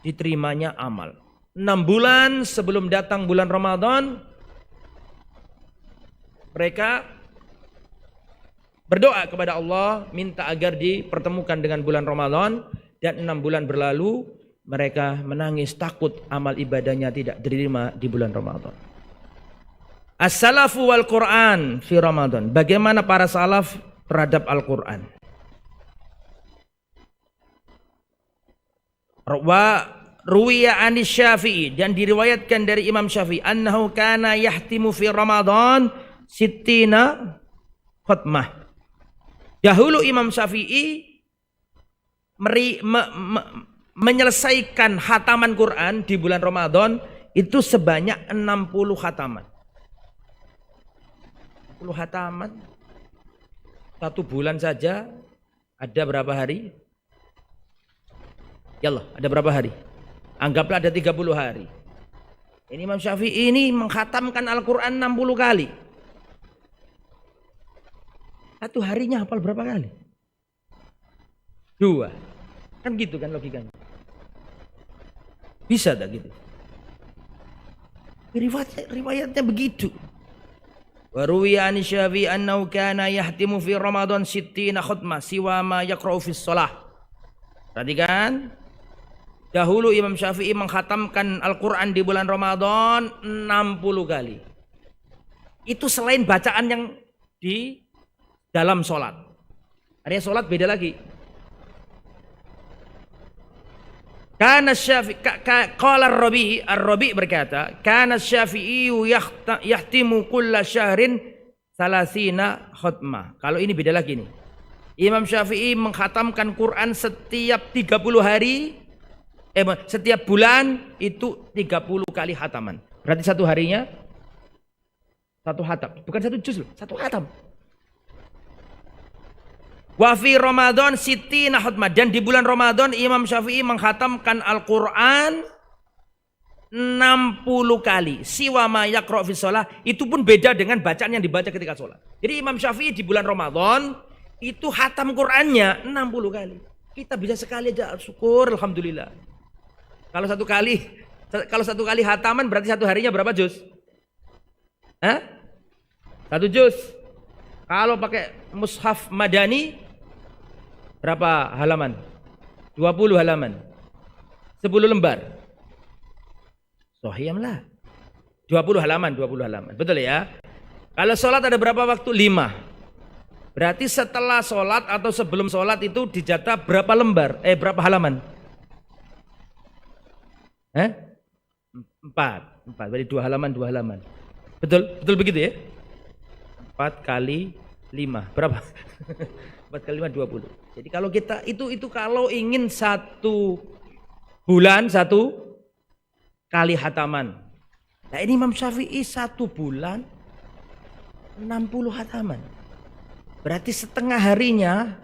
diterimanya amal. 6 bulan sebelum datang bulan Ramadan, mereka berdoa kepada Allah, minta agar dipertemukan dengan bulan Ramadan. Dan 6 bulan berlalu, mereka menangis takut amal ibadahnya tidak diterima di bulan Ramadan. As-salafu wal Quran fi Ramadan. Bagaimana para salaf terhadap Al-Quran? Wa ruwiya anis Syafi'i, dan diriwayatkan dari Imam Syafi'i annahu kana yahtimu fi Ramadan sittina khatmah. Dahulu Imam Syafi'i menyelesaikan hataman Quran di bulan Ramadan itu sebanyak 60 hataman. 60 hataman. Satu bulan saja ada berapa hari? Yallah, ada berapa hari? Anggaplah ada 30 hari. Ini Imam Syafi'i ini menghatamkan Al-Quran 60 kali. Satu harinya hafal berapa kali? 2. Kan gitu kan logikanya. Bisa tak gitu? Riwayatnya begitu. Wa ruwiya an Syafi'i annahu kana yahtimu fi Ramadan 60 khutmah siwa ma yaqra'u fi shalah. Perhatikan. Dahulu Imam Syafi'i menghatamkan Al-Quran di bulan Ramadan 60 kali. Itu selain bacaan yang di dalam sholat. Artinya sholat beda lagi. Kana Syafi'i qala Ar-Rabi' berkata, kana Syafi'i yahtimu kulla syahrin 30 khutmah. Kalau ini beda lagi nih. Imam Syafi'i menghatamkan Quran setiap 30 hari, setiap bulan itu 30 kali hataman. Berarti satu harinya satu hatam. Bukan satu juz loh, satu hatam. Wa fi Ramadan sittina khatmah, dan di bulan Ramadan Imam Syafi'i menghatamkan Al-Qur'an 60 kali. Siwa ma yaqra' fi shalah, itu pun beda dengan bacaan yang dibaca ketika sholat. Jadi Imam Syafi'i di bulan Ramadan itu hatam Qur'annya 60 kali. Kita bisa sekali aja, syukur alhamdulillah. Kalau satu kali hataman berarti satu harinya berapa juz? Hah? 1 juz. Kalau pakai mushaf madani berapa halaman? 20 halaman. 10 lembar. Sohiyamlah. 20 halaman. Betul ya? Kalau sholat ada berapa waktu? 5. Berarti setelah sholat atau sebelum sholat itu dijatah berapa lembar? Berapa halaman? 4. Berarti 2 halaman. Betul begitu ya? 4 kali 5. Berapa? 4 kali 5 20. Jadi kalau kita itu kalau ingin 1 bulan 1 kali hataman. Nah ini Imam Syafi'i 1 bulan 60 hataman. Berarti setengah harinya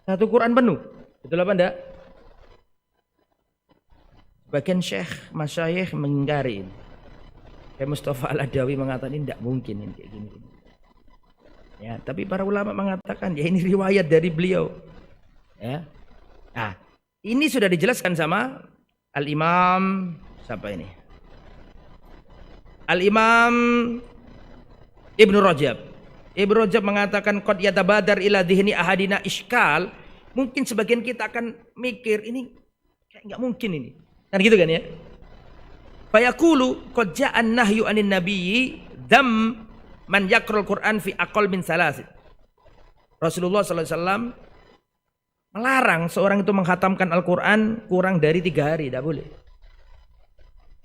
1 Quran penuh. Betul apa enggak? Bagian syekh, masyayikh mengingkari ini. Kayak Mustafa Al-Adawi mengatakan ini tidak mungkin ini kayak gini. Ya, tapi para ulama mengatakan ya ini riwayat dari beliau. Ya. Nah, ini sudah dijelaskan sama Al-Imam siapa ini? Al-Imam Ibnu Rajab. Ibnu Rajab mengatakan qad yatabadar ila dhihni ahadina iskal. Mungkin sebagian kita akan mikir ini kayak enggak mungkin ini. Kan gitu kan ya? Fayaqulu qad ja'a an-nahyu 'anin nabiyyi dam man yaqra'ul Qur'an fi aqall min salasin. Rasulullah sallallahu alaihi wasallam melarang seorang itu menghatamkan Al-Qur'an kurang dari 3 hari, tidak boleh.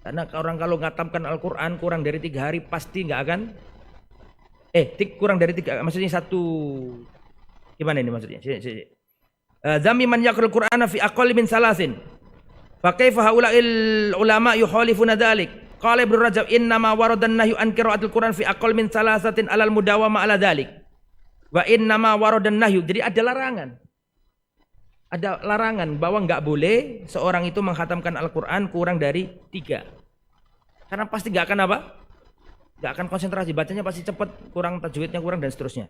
Karena orang kalau menghatamkan Al-Qur'an kurang dari 3 hari pasti enggak akan kurang dari 3, maksudnya 1 gimana ini maksudnya? Dami man yaqra'ul Qur'ana fi aqall min salasin. Fa kaifa haula'il ulama yukhalifuna dzalik? Qala Ibnu Rajab innama waradan nahyu an qiraatil Qur'an fi aqall min salasatin alal mudawama ala dzalik. Wa innama waradan nahyu, jadi ada larangan. Ada larangan bahwa enggak boleh seorang itu menghatamkan Al-Qur'an kurang dari 3. Karena pasti enggak akan apa? Enggak akan konsentrasi, bacanya pasti cepat, kurang tajwidnya kurang dan seterusnya.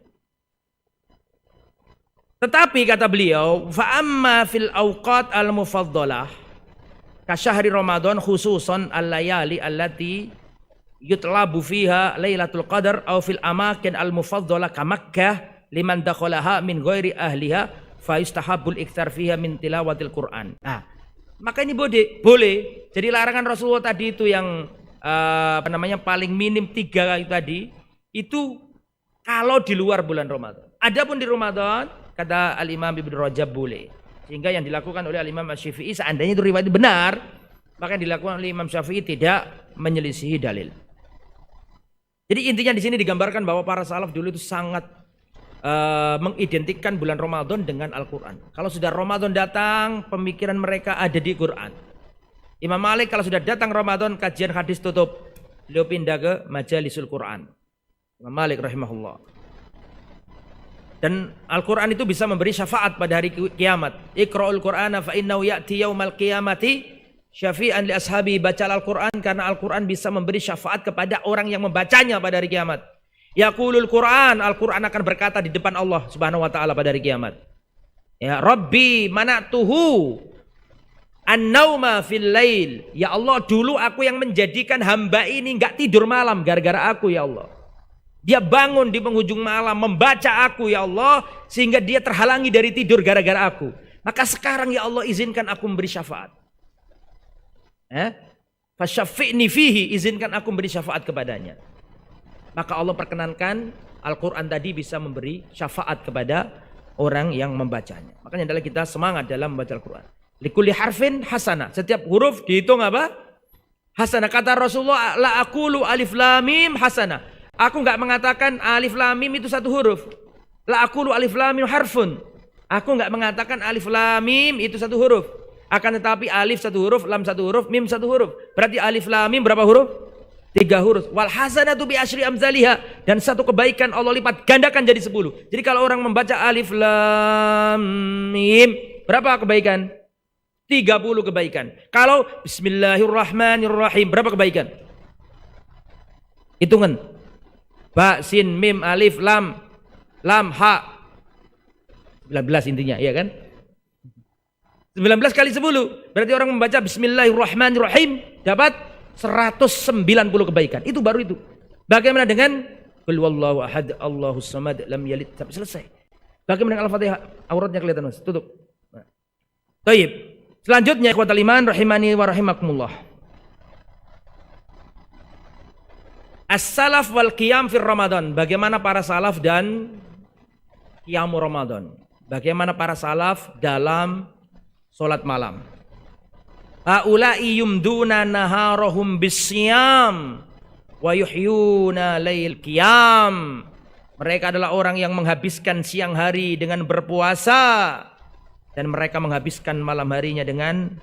Tetapi kata beliau, fa amma fil awqat al-mufaddalah kasyahri Ramadan khususan al-layali allati yutlabu fiha Lailatul Qadar aw fil amakin al-mufaddalah ka Makkah liman dakhalaha min ghairi ahliha fa yustahabbul iktsar fiha min tilawatil Qur'an. Nah, maka ini boleh. Jadi larangan Rasulullah tadi itu yang paling minim 3 itu tadi itu kalau di luar bulan Ramadan. Adapun di Ramadan kata Al-Imam Ibnu Rajab boleh. Sehingga yang dilakukan oleh Al-Imam Syafi'i seandainya itu riwayat benar, maka yang dilakukan oleh Imam Syafi'i tidak menyelisihi dalil. Jadi intinya di sini digambarkan bahwa para salaf dulu itu sangat mengidentikan bulan Ramadan dengan Al-Quran. Kalau sudah Ramadan datang, pemikiran mereka ada di Quran. Imam Malik kalau sudah datang Ramadan, kajian hadis tutup, beliau pindah ke majalisul Quran. Imam Malik rahimahullah. Dan Al-Quran itu bisa memberi syafaat pada hari kiamat. Iqra'ul Qur'ana fa innahu ya'ti yaumal qiyamati syafi'an li ashabi. Bacalah Al-Quran karena Al-Quran bisa memberi syafaat kepada orang yang membacanya pada hari kiamat. Yaqulul Quran, Al-Quran akan berkata di depan Allah Subhanahu wa taala pada hari kiamat. Ya Rabbi mana'tuhu an-nauma fil lail. Ya Allah, dulu aku yang menjadikan hamba ini enggak tidur malam gara-gara aku ya Allah. Dia bangun di penghujung malam membaca aku ya Allah sehingga dia terhalangi dari tidur gara-gara aku. Maka sekarang ya Allah izinkan aku memberi syafaat. Fasyafi'ni fihi, izinkan aku memberi syafaat kepadanya. Maka Allah perkenankan Al-Quran tadi bisa memberi syafaat kepada orang yang membacanya. Makanya adalah kita semangat dalam membaca Al-Quran. Likulli harfin hasanah. Setiap huruf dihitung apa? Hasanah. Kata Rasulullah, la aqulu alif lam mim hasanah. Aku enggak mengatakan alif lam mim itu 1 huruf. La aqulu alif lam mim harfun. Aku enggak mengatakan alif lam mim itu 1 huruf. Akan tetapi alif 1 huruf, lam 1 huruf, mim 1 huruf. Berarti alif lam mim berapa huruf? 3 huruf. Wal hasanatu bi asyri amsalihha, dan 1 kebaikan Allah lipat gandakan jadi 10. Jadi kalau orang membaca alif lam mim, berapa kebaikan? 30 kebaikan. Kalau bismillahirrahmanirrahim, berapa kebaikan? Hitungan. Ba, sin, mim, alif, lam, ha. 19 intinya, iya kan? 19 kali 10. Berarti orang membaca bismillahirrahmanirrahim dapat 190 kebaikan. Itu baru itu. Bagaimana dengan qul huwallahu ahad, Allahus samad, lam yalid, sampai selesai. Bagaimana dengan Al-Fatihah? Auratnya kelihatan Mas. Tutup. Baik. Selanjutnya ikhwatal iman rahimani wa rahimakumullah. As-salaf wal qiyam fir Ramadan. Bagaimana para salaf dan Qiyamul Ramadan. Bagaimana para salaf dalam sholat malam. Haula'i yumduna naharahum bisyam wa yuhyuna lail qiyam. Mereka adalah orang yang menghabiskan siang hari dengan berpuasa dan mereka menghabiskan malam harinya dengan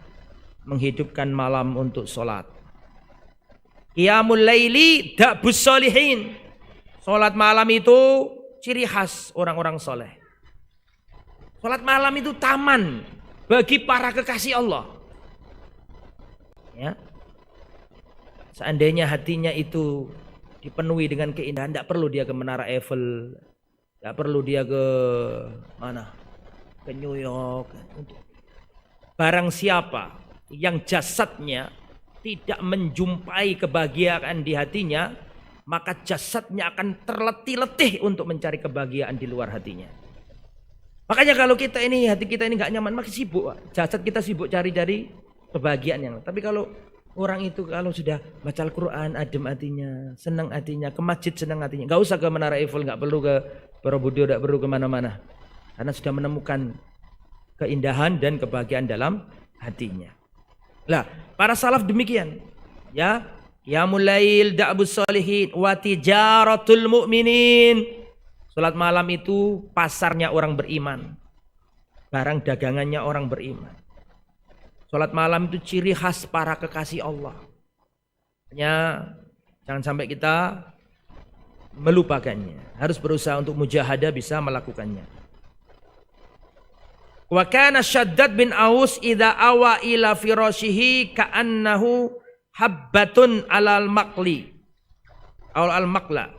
menghidupkan malam untuk sholat. Qiyamul laili da'bus sholihin. Sholat malam itu ciri khas orang-orang soleh. Sholat malam itu taman bagi para kekasih Allah. Ya. Seandainya hatinya itu dipenuhi dengan keindahan, tidak perlu dia ke Menara Eiffel, tidak perlu dia ke mana, ke New York. Barang siapa yang jasadnya tidak menjumpai kebahagiaan di hatinya, maka jasadnya akan terletih-letih untuk mencari kebahagiaan di luar hatinya. Makanya kalau kita ini, hati kita ini gak nyaman, makin sibuk. Jasad kita sibuk cari-cari kebahagiaan yang lain. Tapi kalau orang itu kalau sudah baca Al-Quran, adem hatinya, senang hatinya, ke masjid senang hatinya. Gak usah ke Menara Eiffel, gak perlu ke Borobudur, gak perlu kemana-mana. Karena sudah menemukan keindahan dan kebahagiaan dalam hatinya. Lah, para salaf demikian. Ya, qiyamul lail da'bus sholihin wa tijaratul mu'minin. Salat malam itu pasarnya orang beriman. Barang dagangannya orang beriman. Salat malam itu ciri khas para kekasih Allah. Hanya jangan sampai kita melupakannya. Harus berusaha untuk mujahadah bisa melakukannya. Wa kana Syaddad bin Aus idza awa ila firashihi ka'annahu habbatun alal maqli aw al maqla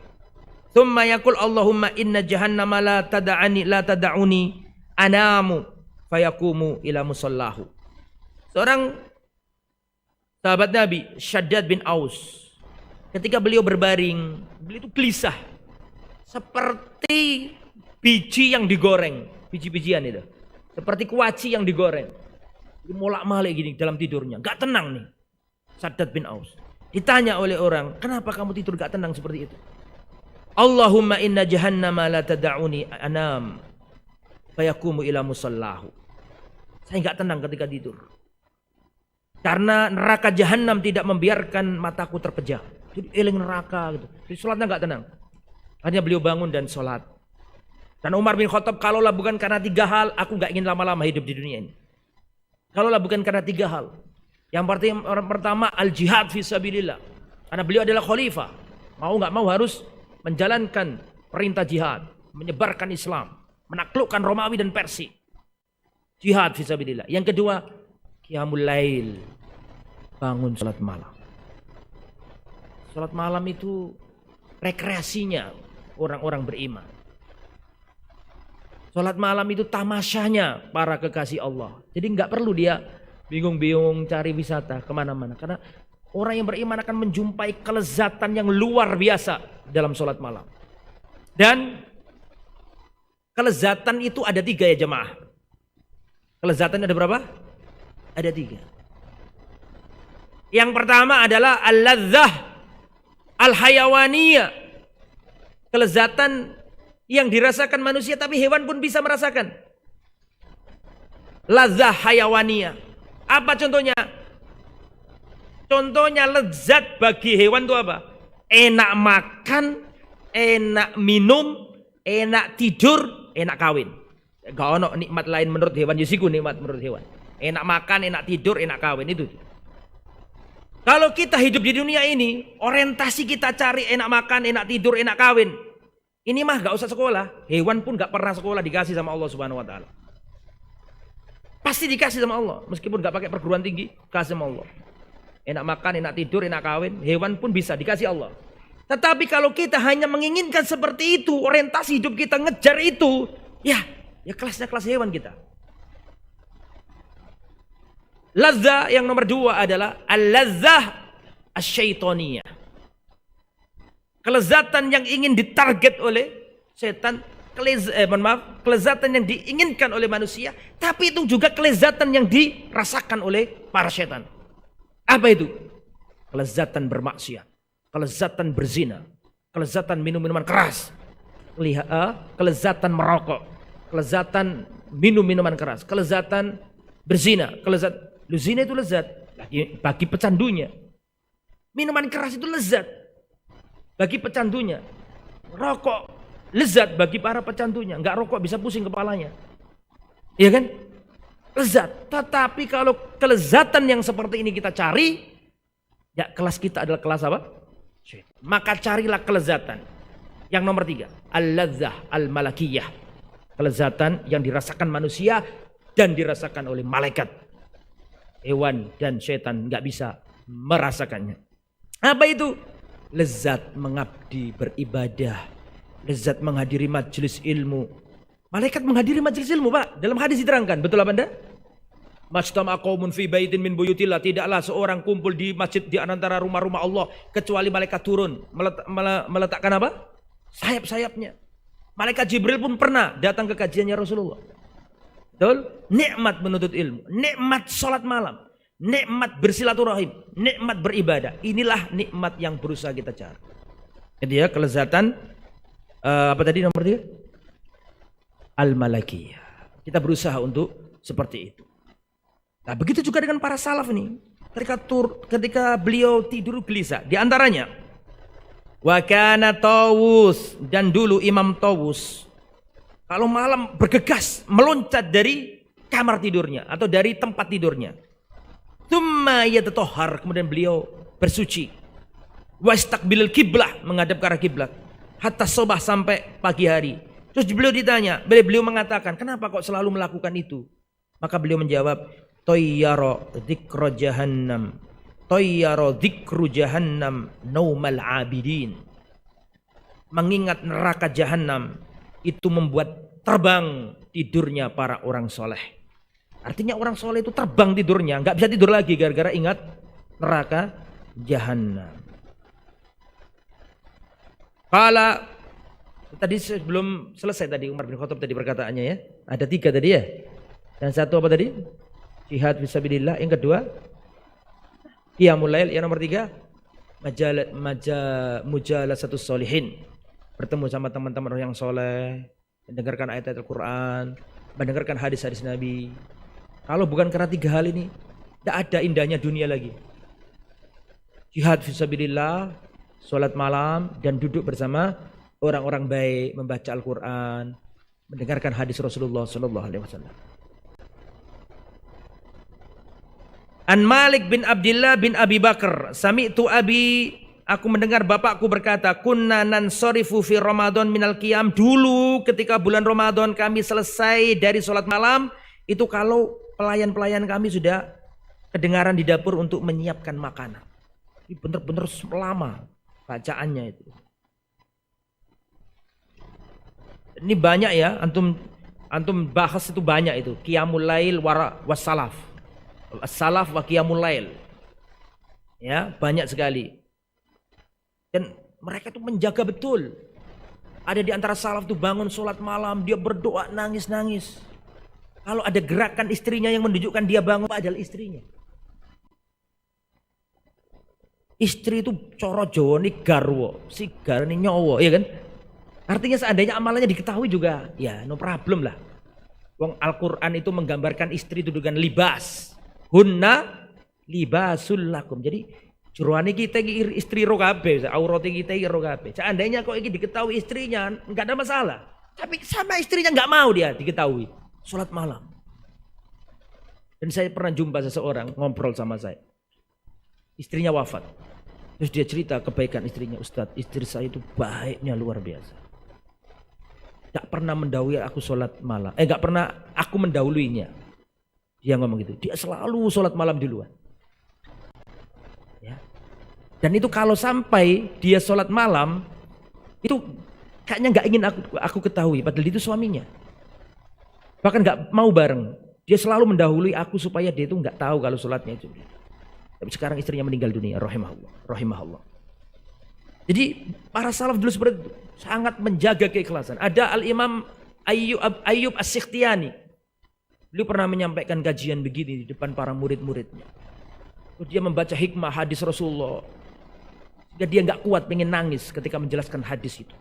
thumma yaqul Allahumma inna jahannama la tad'uni anamu fayaqumu ila musallahu. Seorang sahabat Nabi Syaddad bin Aus, ketika beliau berbaring, beliau itu gelisah seperti biji yang digoreng, biji-bijian itu. Seperti kuaci yang digoreng. Molak-malik gini dalam tidurnya. Gak tenang nih. Syaddad bin Aus. Ditanya oleh orang, kenapa kamu tidur gak tenang seperti itu? Allahumma inna jahannama la tada'uni anam. Fayakumu ila musallahu. Saya gak tenang ketika tidur. Karena neraka jahannam tidak membiarkan mataku terpejam. Jadi eling neraka gitu. Jadi sholatnya gak tenang. Akhirnya beliau bangun dan sholat. Dan Umar bin Khattab, kalaulah bukan karena 3 hal, aku gak ingin lama-lama hidup di dunia ini. Kalaulah bukan karena 3 hal. Yang pertama, al-jihad fisabilillah. Karena beliau adalah khalifah. Mau gak mau harus menjalankan perintah jihad. Menyebarkan Islam. Menaklukkan Romawi dan Persia. Jihad fisabilillah. Yang kedua, qiyamul lail. Bangun salat malam. Salat malam itu rekreasinya orang-orang beriman. Salat malam itu tamasyanya para kekasih Allah. Jadi nggak perlu dia bingung-bingung cari wisata kemana-mana. Karena orang yang beriman akan menjumpai kelezatan yang luar biasa dalam salat malam. Dan kelezatan itu ada 3 ya jemaah. Kelezatan ada berapa? Ada 3. Yang pertama adalah al-ladzah al-hayawaniyah. Kelezatan yang dirasakan manusia tapi hewan pun bisa merasakan. Ladzah hayawaniyah. Apa contohnya? Contohnya lezat bagi hewan itu apa? Enak makan, enak minum, enak tidur, enak kawin. Gak ono nikmat lain menurut hewan, yasiku nikmat menurut hewan. Enak makan, enak tidur, enak kawin itu. Kalau kita hidup di dunia ini, orientasi kita cari enak makan, enak tidur, enak kawin. Ini mah gak usah sekolah. Hewan pun gak pernah sekolah, dikasih sama Allah Subhanahu wa ta'ala. Pasti dikasih sama Allah. Meskipun gak pakai perguruan tinggi, kasih sama Allah. Enak makan, enak tidur, enak kawin. Hewan pun bisa dikasih Allah. Tetapi kalau kita hanya menginginkan seperti itu, orientasi hidup kita ngejar itu, ya kelasnya kelas hewan kita. Lazah yang nomor 2 adalah al-lazah asy-syaitoniyah. Kelezatan yang ingin ditarget oleh setan, kelezatan yang diinginkan oleh manusia, tapi itu juga kelezatan yang dirasakan oleh para setan. Apa itu? Kelezatan bermaksiat, kelezatan berzina, kelezatan minum minuman keras, kelezatan merokok, kelezatan minum minuman keras, kelezatan berzina, zina itu lezat bagi pecandunya. Minuman keras itu lezat bagi pecandunya. Rokok lezat bagi para pecandunya. Enggak rokok bisa pusing kepalanya. Iya kan? Lezat. Tetapi kalau kelezatan yang seperti ini kita cari, ya kelas kita adalah kelas apa? Maka carilah kelezatan. Yang nomor 3, al-ladzah al-malakiyah. Kelezatan yang dirasakan manusia dan dirasakan oleh malaikat. Hewan dan setan nggak bisa merasakannya. Apa itu? Lezat mengabdi beribadah. Lezat menghadiri majelis ilmu. Malaikat menghadiri majelis ilmu, Pak. Dalam hadis diterangkan, betul apa Anda? Majtama qaumun fi baitin min buyutillah, tidaklah seorang kumpul di masjid di antara rumah-rumah Allah kecuali malaikat turun meletakkan apa? Sayap-sayapnya. Malaikat Jibril pun pernah datang ke kajiannya Rasulullah. Betul? Nikmat menuntut ilmu, nikmat sholat malam, nikmat bersilaturahim, nikmat beribadah. Inilah nikmat yang berusaha kita cari. Jadi ya, kelezatan apa tadi nomor 3? Al-malakiyah. Kita berusaha untuk seperti itu. Nah, begitu juga dengan para salaf ini. Ketika beliau tidur gelisah, di antaranya wa kana Tawus, dan dulu Imam Tawus kalau malam bergegas meloncat dari kamar tidurnya atau dari tempat tidurnya. Tsumma yatahhar, kemudian beliau bersuci. Wastaqbilul kiblah, menghadap ke arah kiblat. Hatta sobah, sampai pagi hari. Terus beliau ditanya, beliau mengatakan, kenapa kok selalu melakukan itu? Maka beliau menjawab, Toyyaro dzikru jahannam, Toyyaro dzikru jahannam naumal abidin. Mengingat neraka jahannam itu membuat terbang tidurnya para orang soleh. Artinya orang soleh itu terbang tidurnya, nggak bisa tidur lagi gara-gara ingat neraka jahannam. Kala tadi sebelum selesai tadi Umar bin Khattab tadi perkataannya ya. Ada 3 tadi ya. Dan 1 apa tadi? Jihad fisabilillah. Yang kedua qiyamul lail. Yang nomor 3 mujalasatus sholihin. Bertemu sama teman-teman yang soleh, mendengarkan ayat-ayat Al-Quran, mendengarkan hadis-hadis Nabi. Kalau bukan karena 3 hal ini, tidak ada indahnya dunia lagi. Jihad fisabilillah, sholat malam, dan duduk bersama orang-orang baik, membaca Al-Quran, mendengarkan hadis Rasulullah Sallallahu Alaihi Wasallam. An Malik bin Abdullah bin Abi Bakar, sami'tu abi, aku mendengar bapakku berkata, kunna nansarifu fi Ramadan minal qiyam. Dulu ketika bulan Ramadan kami selesai dari sholat malam, itu kalau pelayan-pelayan kami sudah kedengaran di dapur untuk menyiapkan makanan. Ini benar-benar lama bacaannya itu. Ini banyak ya, antum bahas itu banyak itu. Qiyamul lail wassalaf. As-salaf wa qiyamul lail. Ya, banyak sekali. Dan mereka itu menjaga betul. Ada di antara salaf itu bangun sholat malam, dia berdoa nangis-nangis. Kalau ada gerakan istrinya yang menunjukkan dia bangun, adalah istrinya. Istri itu coro Jawa ini garwo, sigar ini nyowo, iya kan? Artinya seandainya amalannya diketahui juga, ya no problem lah. Wong Al-Quran itu menggambarkan istri itu dengan libas. Hunna libasul lakum. Jadi juruane kita istri rokabe, aurate kita rokabe. Seandainya kok ini diketahui istrinya, nggak ada masalah. Tapi sama istrinya nggak mau dia diketahui. Sholat malam. Dan saya pernah jumpa seseorang ngobrol sama saya. Istrinya wafat. Terus dia cerita kebaikan istrinya. Ustadz, istri saya itu baiknya luar biasa. Gak pernah mendahului aku sholat malam. Gak pernah aku mendahuluinya. Dia ngomong gitu. Dia selalu sholat malam duluan. Ya. Dan itu kalau sampai dia sholat malam, itu kayaknya gak ingin aku ketahui. Padahal itu suaminya. Bahkan gak mau bareng. Dia selalu mendahului aku supaya dia itu gak tahu kalau sholatnya itu. Tapi sekarang istrinya meninggal dunia, rahimahullah. Jadi para salaf dulu seperti itu, sangat menjaga keikhlasan. Ada Al-Imam Ayyub As-Sikhtiyani. Beliau pernah menyampaikan kajian begini di depan para murid-muridnya. Dia membaca hikmah hadis Rasulullah. Sehingga dia nggak kuat, pengen nangis ketika menjelaskan hadis itu.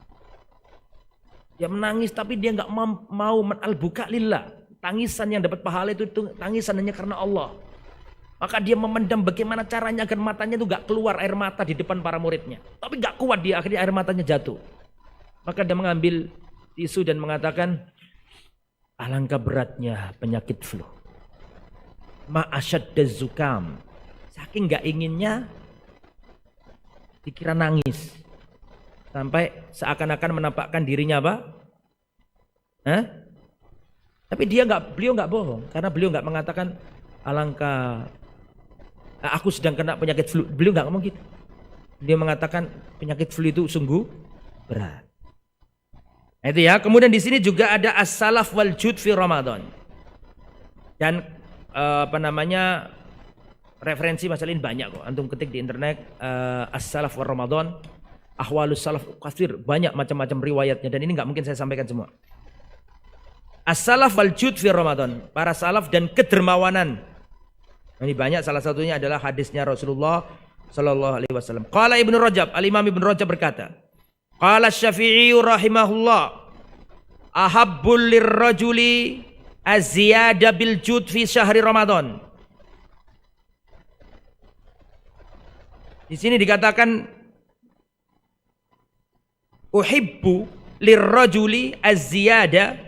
Dia menangis tapi dia nggak mau al-buka lillah. Tangisan yang dapat pahala itu tangisan hanya karena Allah. Maka dia memendam bagaimana caranya agar matanya itu gak keluar air mata di depan para muridnya. Tapi gak kuat dia, akhirnya air matanya jatuh. Maka dia mengambil tisu dan mengatakan, alangkah beratnya penyakit flu. Ma'asyadda zukam. Saking gak inginnya, dikira nangis. Sampai seakan-akan menampakkan dirinya apa? Tapi beliau nggak bohong. Karena beliau nggak mengatakan, alangkah aku sedang kena penyakit flu. Beliau nggak ngomong gitu. Dia mengatakan penyakit flu itu sungguh berat. Nah, itu ya. Kemudian di sini juga ada as-salaf wal jud fi Ramadan. Dan referensi masalah ini banyak kok. Antum ketik di internet as-salaf wal Ramadan, ahwalus salaf katsir, banyak macam-macam riwayatnya dan ini nggak mungkin saya sampaikan semua. As-salaf wal jud fi Ramadan, para salaf dan kedermawanan. Ini banyak, salah satunya adalah hadisnya Rasulullah sallallahu alaihi wasallam. Qala Ibnu Rajab, Al-Imam Ibnu Rajab berkata, qala Syafi'i rahimahullah, ahabbul lirrajuli az-ziyada bil jud fi syahri Ramadan. Di sini dikatakan uhibbu lirrajuli az-ziyada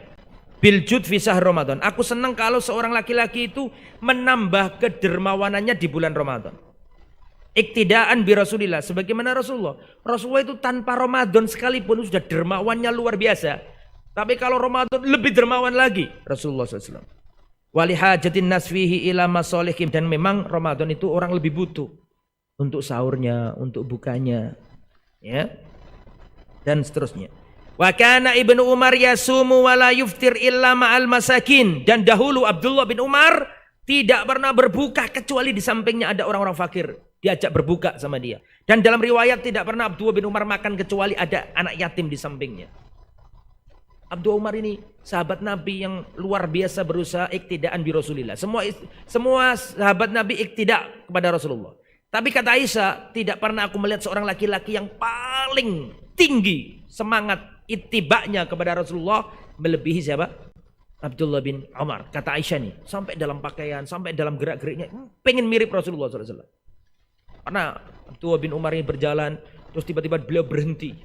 bil jud fi syahr Ramadan. Aku senang kalau seorang laki-laki itu menambah kedermawanannya di bulan Ramadan. Iktidaan bi Rasulillah, sebagaimana Rasulullah. Rasulullah itu tanpa Ramadan sekalipun sudah dermawannya luar biasa. Tapi kalau Ramadan lebih dermawan lagi Rasulullah SAW. Walihajatin nas fihi ila masolihim, dan memang Ramadan itu orang lebih butuh untuk sahurnya, untuk bukanya, ya, dan seterusnya. Wa kana Ibnu Umar yasumu wa la yuftir illa ma'al masakin. Dan dahulu Abdullah bin Umar tidak pernah berbuka kecuali di sampingnya ada orang-orang fakir. Diajak berbuka sama dia. Dan dalam riwayat tidak pernah Abdullah bin Umar makan kecuali ada anak yatim di sampingnya. Abdullah Umar ini sahabat Nabi yang luar biasa berusaha iktidaan bi Rasulillah. Semua sahabat Nabi iktidak kepada Rasulullah. Tapi kata Aisyah, tidak pernah aku melihat seorang laki-laki yang paling tinggi semangat ittiba'nya kepada Rasulullah melebihi siapa? Abdullah bin Umar. Kata Aisyah nih, sampai dalam pakaian, sampai dalam gerak-geriknya pengen mirip Rasulullah SAW. Karena Abdullah bin Umar ini berjalan, terus tiba-tiba beliau berhenti.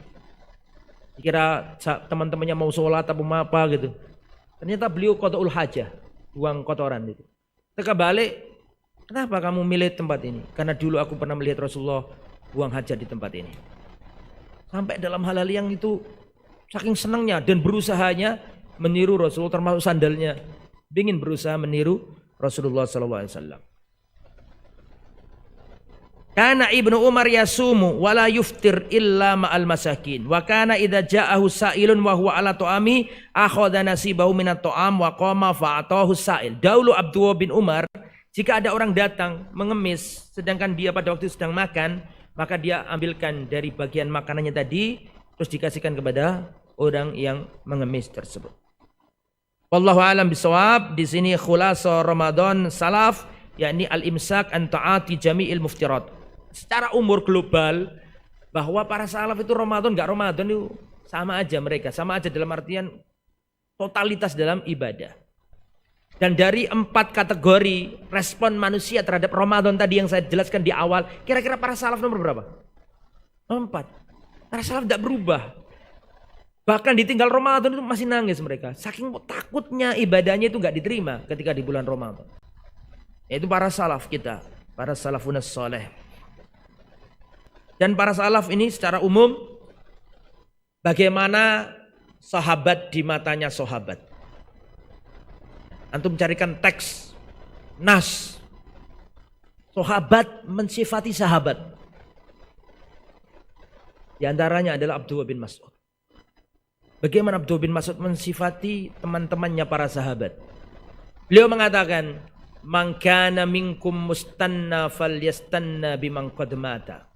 Kira teman-temannya mau sholat atau mau apa gitu. Ternyata beliau qada'ul hajah, buang kotoran itu. Ketika balik, kenapa kamu milih tempat ini? Karena dulu aku pernah melihat Rasulullah buang hajat di tempat ini. Sampai dalam hal-hal yang itu saking senangnya dan berusahanya meniru Rasulullah, termasuk sandalnya. Ingin berusaha meniru Rasulullah SAW. Kana Ibnu Umar yasumu wa la yuftir illa ma'al masakin. Wa kana idza ja'ahu sa'ilun wa huwa ala ta'ami akhadha nasibahu minat ta'am wa qama fa'atahu sa'il. Dahulu Abdullah bin Umar, jika ada orang datang mengemis sedangkan dia pada waktu sedang makan, maka dia ambilkan dari bagian makanannya tadi terus dikasihkan kepada orang yang mengemis tersebut. Wallahu a'lam bishawab. Di sini khulasa Ramadan salaf, yakni al-imsak an ta'ati jami'il muftirat. Secara umur global bahwa para salaf itu Ramadan enggak Ramadan itu sama aja mereka, sama aja dalam artian totalitas dalam ibadah. Dan dari 4 kategori respon manusia terhadap Ramadan tadi yang saya jelaskan di awal, kira-kira para salaf nomor berapa? 4. Para salaf tidak berubah. Bahkan ditinggal Ramadan itu masih nangis mereka. Saking takutnya ibadahnya itu nggak diterima ketika di bulan Ramadan. Itu para salaf kita, para salafun saleh. Dan para salaf ini secara umum bagaimana sahabat di matanya sahabat. Antum carikan teks nas sahabat mensifati sahabat. Di antaranya adalah Abdullah bin Mas'ud. Bagaimana Abdullah bin Mas'ud mensifati teman-temannya para sahabat? Beliau mengatakan, "Man kana minkum mustanna falyastanna biman qad mata."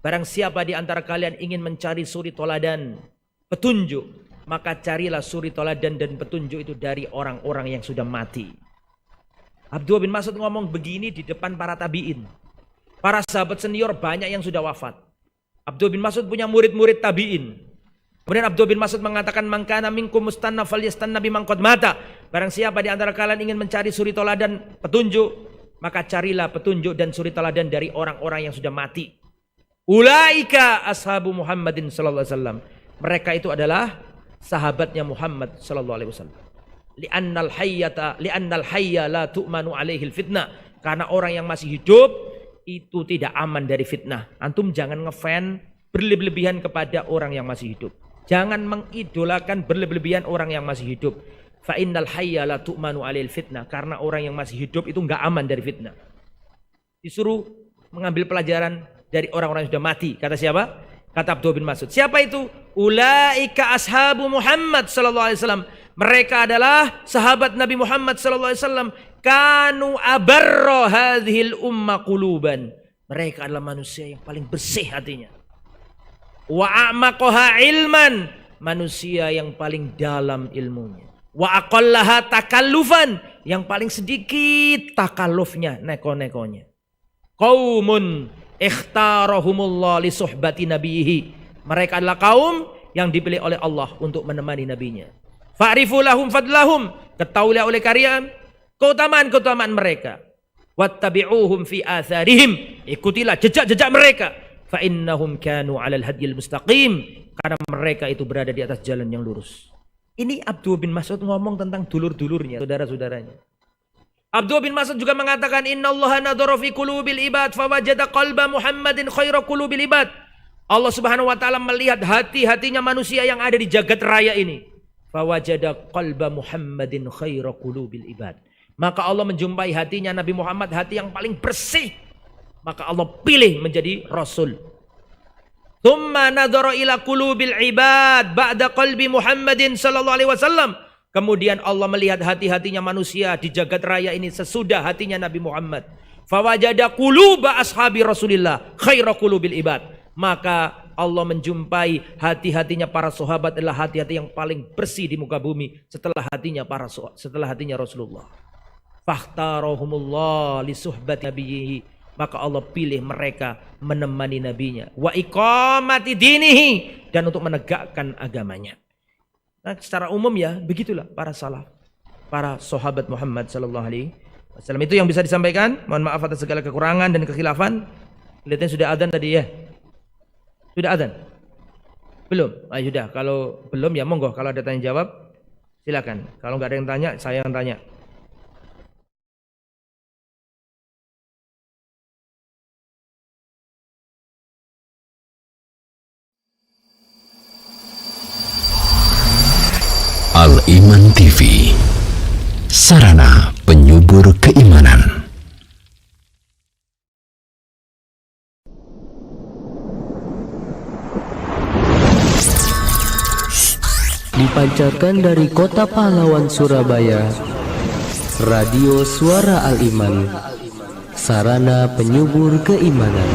Barang siapa di antara kalian ingin mencari suri toladan, petunjuk, maka carilah suri toladan dan petunjuk itu dari orang-orang yang sudah mati. Abdullah bin Mas'ud ngomong begini di depan para tabi'in. Para sahabat senior banyak yang sudah wafat. Abdullah bin Mas'ud punya murid-murid tabi'in. Kemudian Abdullah bin Mas'ud mengatakan, "Man kana minkum mustanna falyastanna biman qad mata." Barang siapa di antara kalian ingin mencari suri teladan petunjuk, maka carilah petunjuk dan suri teladan dari orang-orang yang sudah mati. Ulaika ashabu Muhammadin sallallahu alaihi wasallam. Mereka itu adalah sahabatnya Muhammad sallallahu alaihi wasallam. Li'annal hayya la tu'manu alaihi fitnah. Karena orang yang masih hidup itu tidak aman dari fitnah. Antum jangan ngefan berlebihan kepada orang yang masih hidup. Jangan mengidolakan berlebihan orang yang masih hidup. Fa innal hayya la tu'manu alaihi fitnah. Karena orang yang masih hidup itu enggak aman dari fitnah. Disuruh mengambil pelajaran dari orang-orang yang sudah mati. Kata siapa? Kata Abdullah bin Mas'ud. Siapa itu? Ulaika ashabu Muhammad sallallahu alaihi wasallam. Mereka adalah sahabat Nabi Muhammad sallallahu alaihi wasallam. Kanu abarra hadhil umma quluban. Mereka adalah manusia yang paling bersih hatinya. Wa a'maqaha ilman. Manusia yang paling dalam ilmunya. Wa aqallaha takallufan. Yang paling sedikit takallufnya, neko-nekonya. Qaumun ikhtarahumullah li suhbati nabihi. Mereka adalah kaum yang dipilih oleh Allah untuk menemani nabinya. Fa'rifu lahum fadlahum. Ketahuilah oleh kalian keutamaan-keutamaan mereka. Wattabi'uhum fi atharihim. Ikutilah jejak-jejak mereka. Fa innahum kanu 'alal hadiyil mustaqim. Karena mereka itu berada di atas jalan yang lurus. Ini Abdullah bin Mas'ud ngomong tentang dulur-dulurnya, saudara-saudaranya. Abdullah bin Mas'ud juga mengatakan, innallaha nadhara fi qulubil ibad fawajada qalba Muhammadin khaira qulubil ibad. Allah Subhanahu wa taala melihat hati-hatinya manusia yang ada di jagat raya ini. Fawajada qalba Muhammadin khaira qulubil ibad. Maka Allah menjumpai hatinya Nabi Muhammad, hati yang paling bersih. Maka Allah pilih menjadi rasul. Tsumma nadhara ila qulubil ibad ba'da qalbi Muhammadin sallallahu alaihi wasallam. Kemudian Allah melihat hati-hatinya manusia di jagat raya ini sesudah hatinya Nabi Muhammad. Fawajada quluba ashabi Rasulillah khaira qulubil ibad. Maka Allah menjumpai hati-hatinya para sahabat adalah hati-hati yang paling bersih di muka bumi setelah hatinya Rasulullah. Fakhtarahumullah li suhbati nabiyhi. Maka Allah pilih mereka menemani nabinya. Wa iqamati dinihi. Dan untuk menegakkan agamanya. Nah, secara umum ya, begitulah para salaf. Para sahabat Muhammad sallallahu alaihi wasallam. Itu yang bisa disampaikan. Mohon maaf atas segala kekurangan dan kekhilafan. Kelihatannya sudah adzan tadi ya. Sudah adzan? Belum? Ah, sudah. Kalau belum ya monggo. Kalau ada tanya jawab, silakan. Kalau nggak ada yang tanya, saya yang tanya. Al-Iman TV, sarana penyubur keimanan. Dipancarkan dari Kota Pahlawan Surabaya, Radio Suara Al-Iman, sarana penyubur keimanan.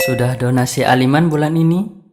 Sudah donasi Al-Iman bulan ini?